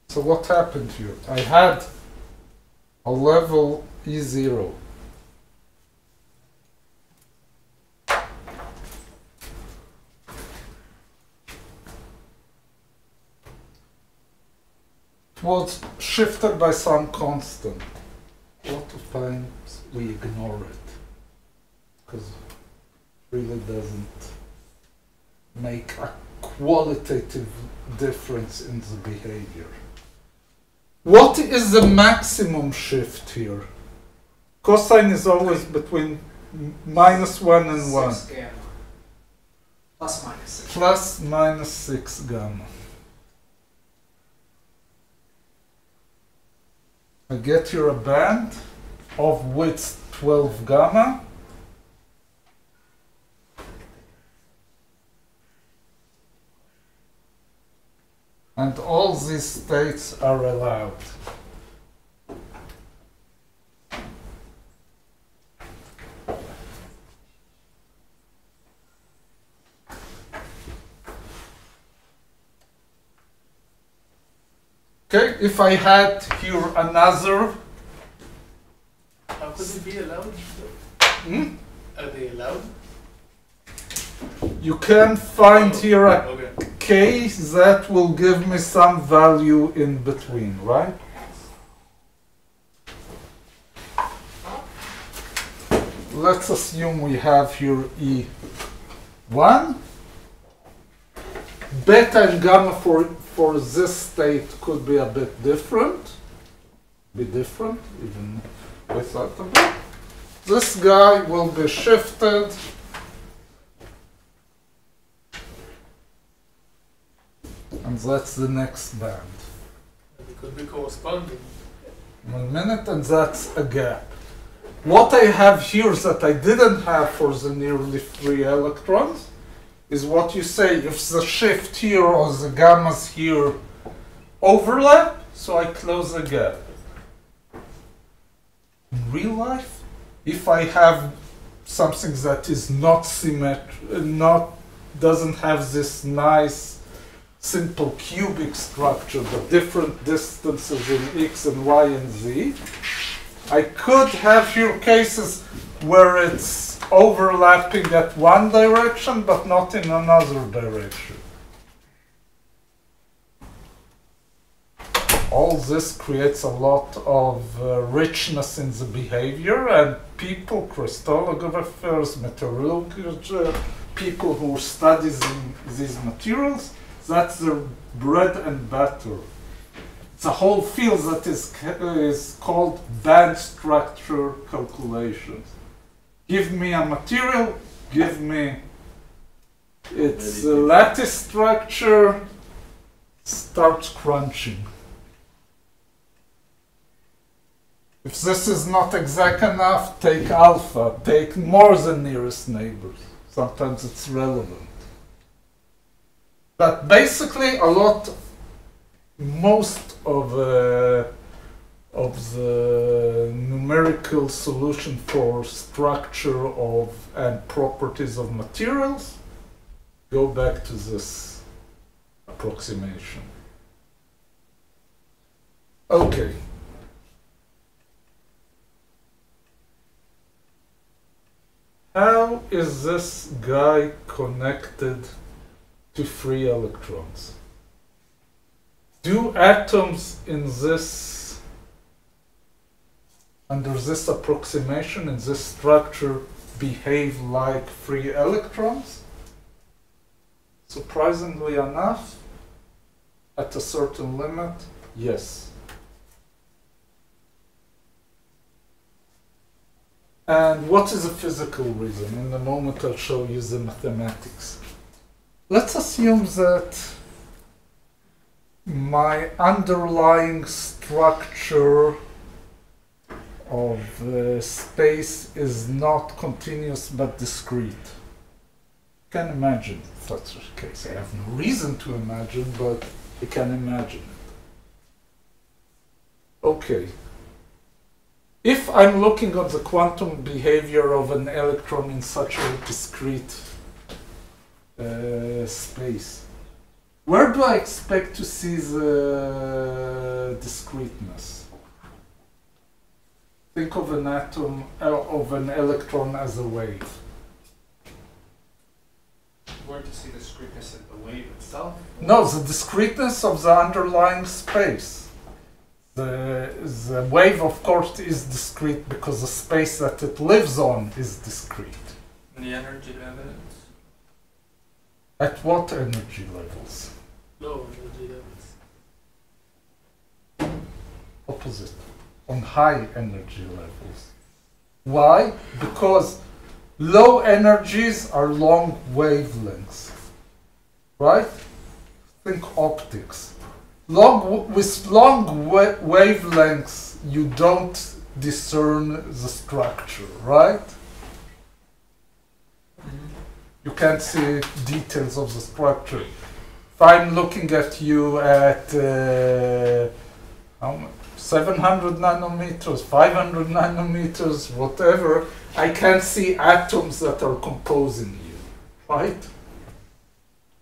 So what happened here? I had a level E0. It was shifted by some constant. A lot of times we ignore it because it really doesn't make a qualitative difference in the behavior. What is the maximum shift here? Cosine is always between -1 and 1. 6 gamma. Plus minus 6. Plus minus 6 gamma. I get here a band of width 12 gamma. And all these states are allowed. Okay, if I had here another. How could it be allowed? Hmm? Are they allowed? You can find here a Okay. k that will give me some value in between, right? Let's assume we have here E1. Beta and gamma for this state could be a bit different. Even without a bit. This guy will be shifted. And that's the next band. It could be corresponding. 1 minute, and that's a gap. What I have here that I didn't have for the nearly free electrons is what you say, if the shift here or the gammas here overlap, so I close the gap. In real life, if I have something that is not symmetric, doesn't have this nice simple cubic structure, but different distances in x and y and z, I could have here cases where it's overlapping at one direction, but not in another direction. All this creates a lot of richness in the behavior, and people, crystallographers, metallurgists, people who study these materials, that's their bread and butter. It's a whole field that is called band structure calculations. Give me a material, give me its lattice structure, start crunching. If this is not exact enough, take alpha, take more than nearest neighbors. Sometimes it's relevant. But basically, most of the numerical solution for structure and properties of materials go back to this approximation. Okay. How is this guy connected to free electrons? Do atoms in this, under this approximation, in this structure, behave like free electrons? Surprisingly enough, at a certain limit, yes. And what is the physical reason? In a moment I'll show you the mathematics. Let's assume that my underlying structure of space is not continuous but discrete. You can imagine such a case. I have no reason to imagine, but you can imagine it. Okay. If I'm looking at the quantum behavior of an electron in such a discrete space, where do I expect to see the discreteness? Think of an atom, of an electron as a wave. Where to see the discreteness of the wave itself? No, the discreteness of the underlying space. The wave, of course, is discrete because the space that it lives on is discrete. The energy levels. At what energy levels? Low energy levels. Opposite. On high energy levels. Why? Because low energies are long wavelengths. Right? Think optics. With long wavelengths, you don't discern the structure, right? You can't see details of the structure. If I'm looking at you at how much? 700 nanometers, 500 nanometers, whatever, I can't see atoms that are composing you, right?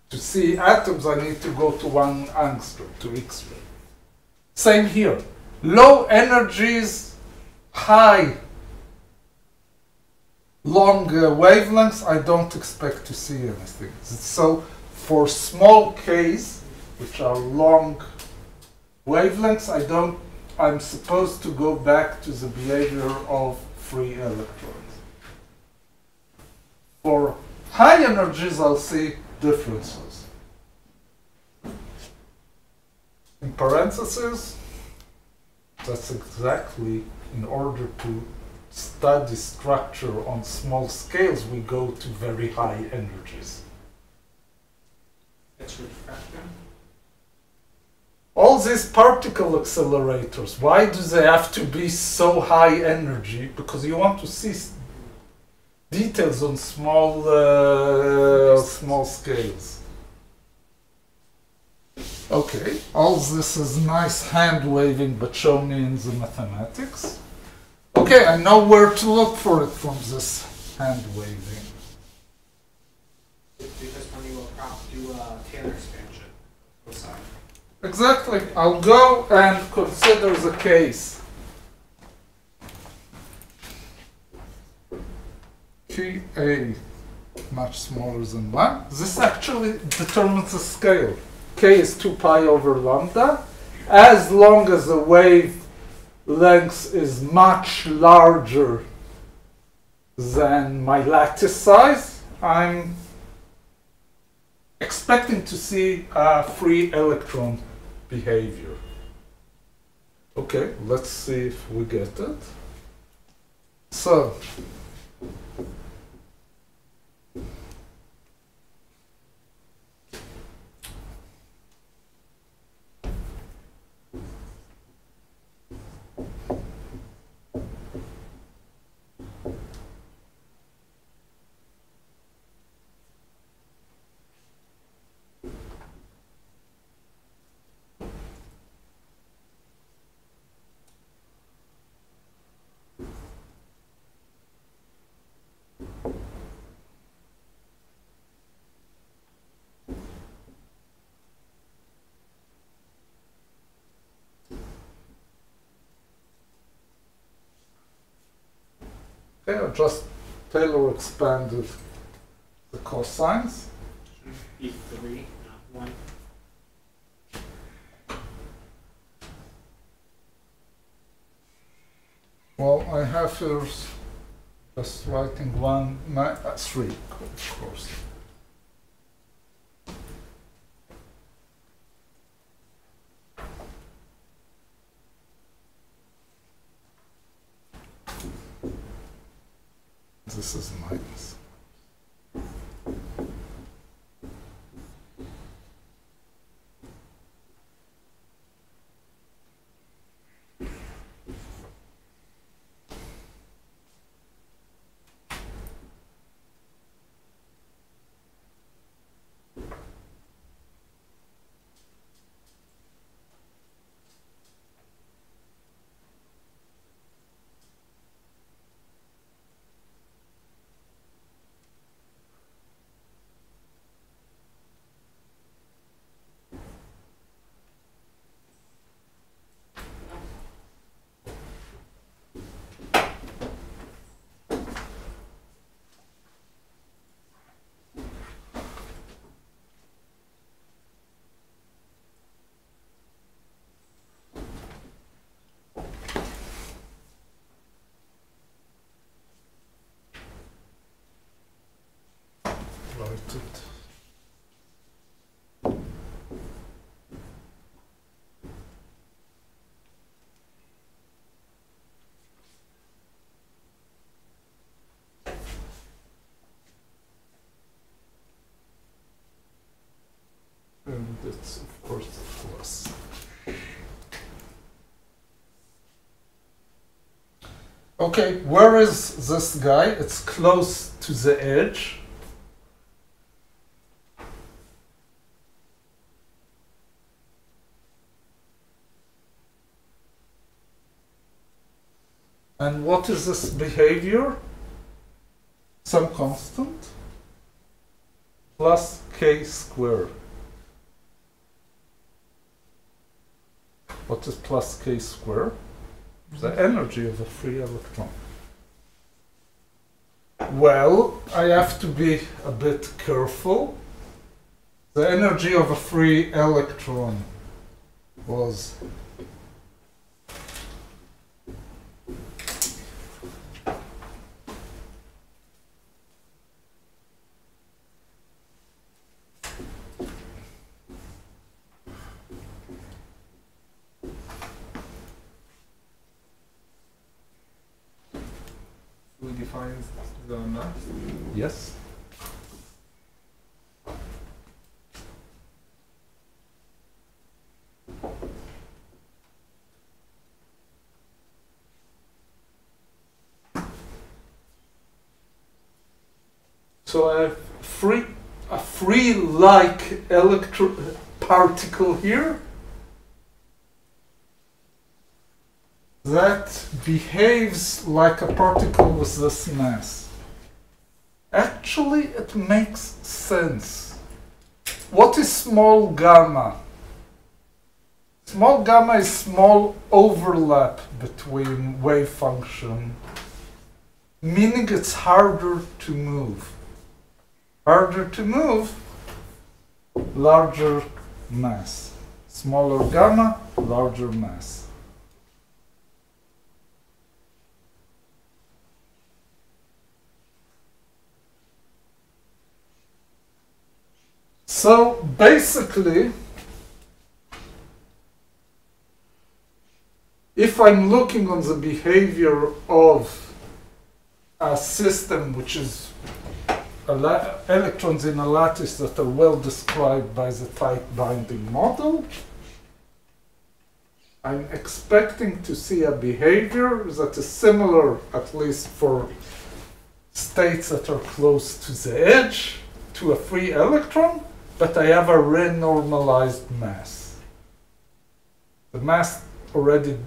To see atoms, I need to go to 1 angstrom, to X-ray. Same here. Low energies, high, long wavelengths, I don't expect to see anything. So for small Ks, which are long wavelengths, I'm supposed to go back to the behavior of free electrons. For high energies, I'll see differences. In parentheses, that's exactly in order to study structure on small scales, we go to very high energies. That's refractor. All these particle accelerators, why do they have to be so high energy? Because you want to see details on small scales. Okay, all this is nice hand waving, but show me in the mathematics. Okay, I know where to look for it from this hand waving. Because when you do a Taylor expansion, cosine. Exactly. I'll go and consider the case. Ka much smaller than 1. This actually determines the scale. K is 2 pi over lambda. As long as the wave length is much larger than my lattice size, I'm expecting to see a free electron behavior. Okay, let's see if we get it. So, I just Taylor expanded the cosines. E3, not 1. Well, I have here just writing 3, of course. This is minus. Write it it's of course a plus. Okay, where is this guy? It's close to the edge. And what is this behavior? Some constant plus k squared. What is plus k squared? The energy of a free electron. Well, I have to be a bit careful. The energy of a free electron was We define the mass. yes. So I have a free like particle here that behaves like a particle with this mass. Actually, it makes sense. What is small gamma? Small gamma is small overlap between wave function, meaning it's harder to move. Harder to move, larger mass. Smaller gamma, larger mass. So basically, if I'm looking on the behavior of a system which is electrons in a lattice that are well described by the tight binding model, I'm expecting to see a behavior that is similar, at least for states that are close to the edge, to a free electron, but I have a renormalized mass. The mass already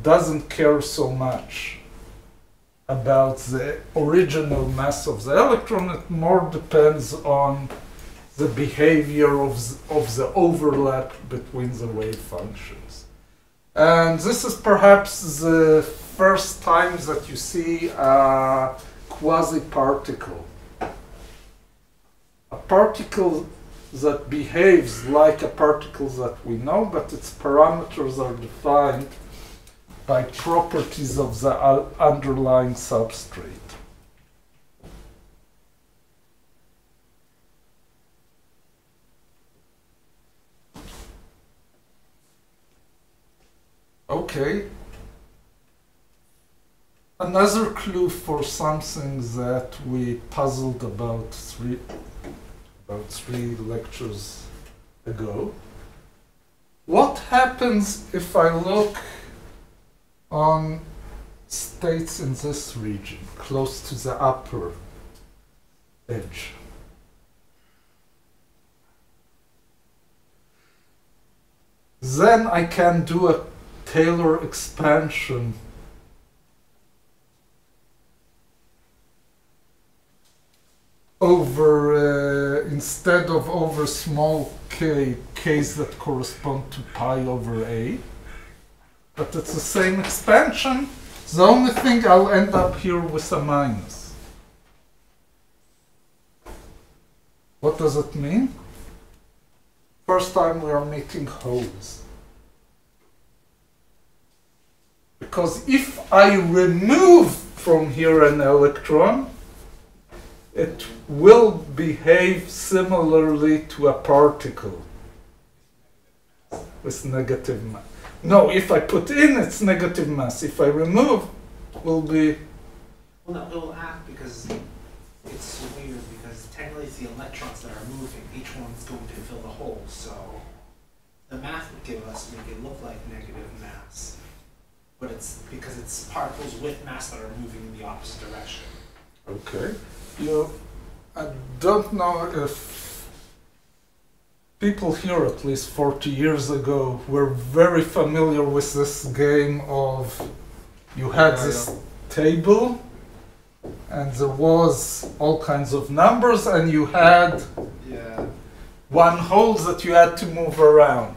doesn't care so much about the original mass of the electron. It more depends on the behavior of the overlap between the wave functions. And this is perhaps the first time that you see a quasi-particle. A particle that behaves like a particle that we know, but its parameters are defined by properties of the underlying substrate. Okay. Another clue for something that we puzzled about three lectures ago. What happens if I look on states in this region, close to the upper edge? Then I can do a Taylor expansion over, instead of over small k, k's that correspond to pi over a. But it's the same expansion. The only thing I'll end up here with a minus. What does it mean? First time we are meeting holes. Because if I remove from here an electron, it will behave similarly to a particle with negative mass. No, if I put in, it's negative mass. If I remove, will be... Well, no, it will act because it's it's weird because technically it's the electrons that are moving. Each one's going to fill the hole. So the math would give us make it look like negative mass, but it's because it's particles with mass that are moving in the opposite direction. Okay. I don't know if people here, at least 40 years ago, were very familiar with this game of you had this table and there was all kinds of numbers and you had one hole that you had to move around.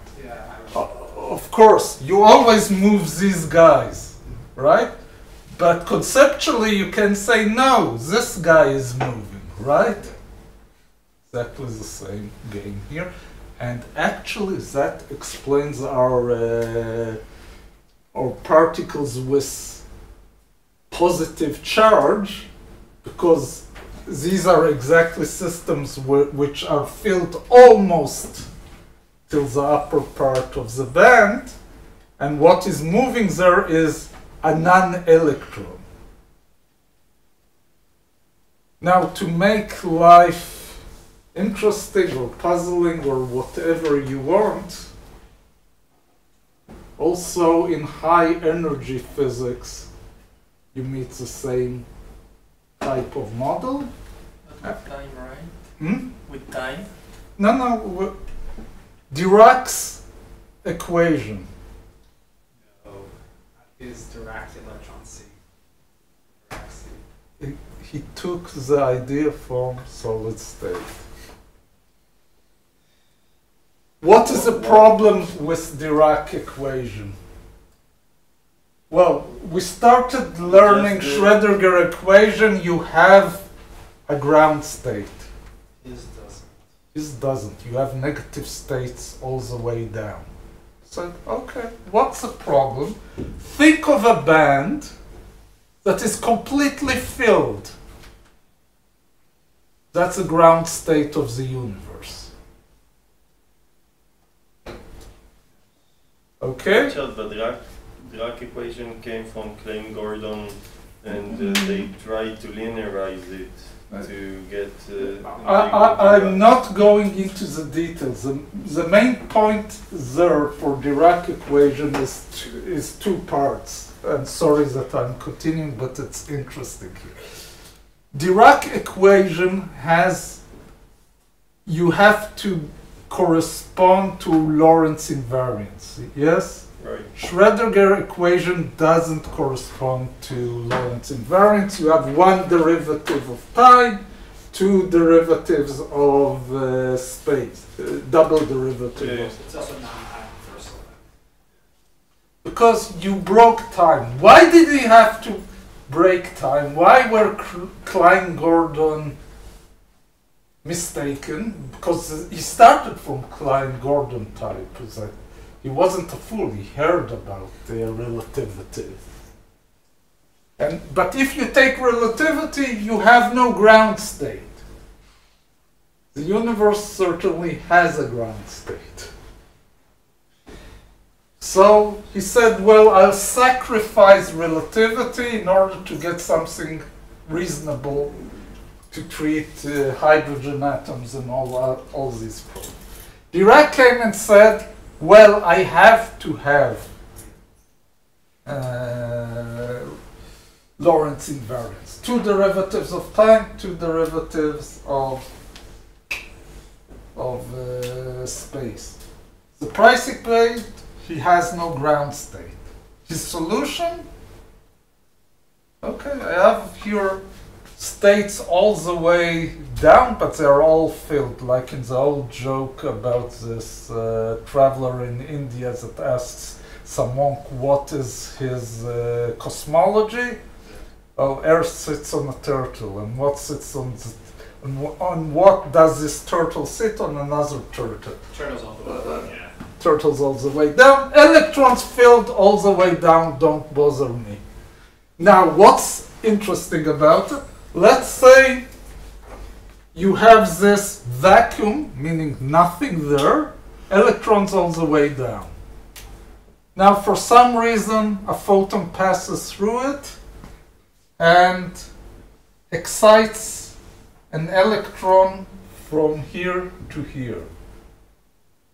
Of course, you always move these guys, right? But conceptually you can say, no, this guy is moving, right? Exactly the same game here. And actually that explains our particles with positive charge, because these are exactly systems which are filled almost till the upper part of the band, and what is moving there is a non-electron. Now, to make life interesting or puzzling or whatever you want, also in high energy physics, you meet the same type of model. But with time, right? Hmm? With time? No, Dirac's equation. No, is Dirac electron C. Dirac C. He took the idea from solid state. What is the problem with Dirac equation? Well, we started learning Schrödinger equation. You have a ground state. His doesn't. This doesn't. You have negative states all the way down. So, okay, what's the problem? Think of a band that is completely filled. That's the ground state of the universe. Okay? Richard, but Dirac equation came from Klein-Gordon, and they tried to linearize it to get... I'm not going into the details. The main point there for Dirac equation is two parts. I'm sorry that I'm continuing, but it's interesting here. Dirac equation has, you have to correspond to Lorentz invariance, yes? Right. Schrödinger equation doesn't correspond to Lorentz invariance. You have one derivative of time, two derivatives of space, double derivative. Yeah. It's also non-time reversal. Because you broke time. Why did he have to break time? Why were Klein-Gordon mistaken? Because he started from Klein-Gordon type. He wasn't a fool. He heard about the relativity. But if you take relativity, you have no ground state. The universe certainly has a ground state. So he said, well, I'll sacrifice relativity in order to get something reasonable to treat hydrogen atoms and all these problems. Dirac came and said, well, I have to have Lorentz invariance. Two derivatives of time, two derivatives of space. The price he paid, he has no ground state. His solution? Okay, I have here states all the way down, but they're all filled, like in the old joke about this traveler in India that asks some monk what is his cosmology. Oh, Earth sits on a turtle, and what sits on on what does this turtle sit on? Another turtle. Turtles all the way down, yeah. Turtles all the way down, electrons filled all the way down, don't bother me. Now, what's interesting about it? Let's say you have this vacuum, meaning nothing there, electrons all the way down. Now, for some reason, a photon passes through it and excites an electron from here to here.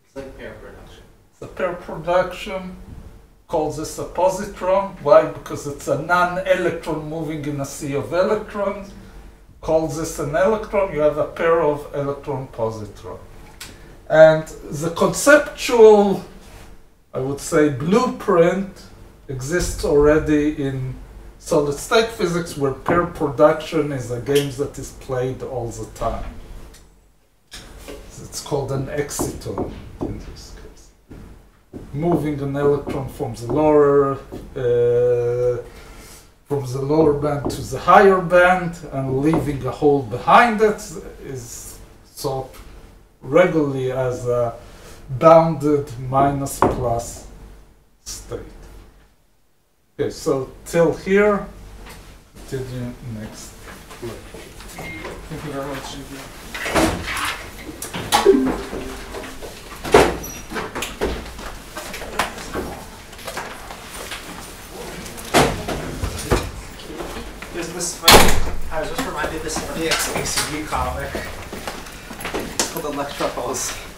It's like pair production. The pair production calls this a positron. Why? Because it's a non-electron moving in a sea of electrons. Calls this an electron. You have a pair of electron-positron. And the conceptual, I would say, blueprint exists already in solid-state physics, where pair production is a game that is played all the time. It's called an exciton in this case. Moving an electron from the lower band to the higher band and leaving a hole behind it is thought regularly as a bounded minus plus state. Okay, so till here, continue next lecture. Thank you very much. There's this funny, I was just reminded of this funny ACD comic. It's called Electro Hose.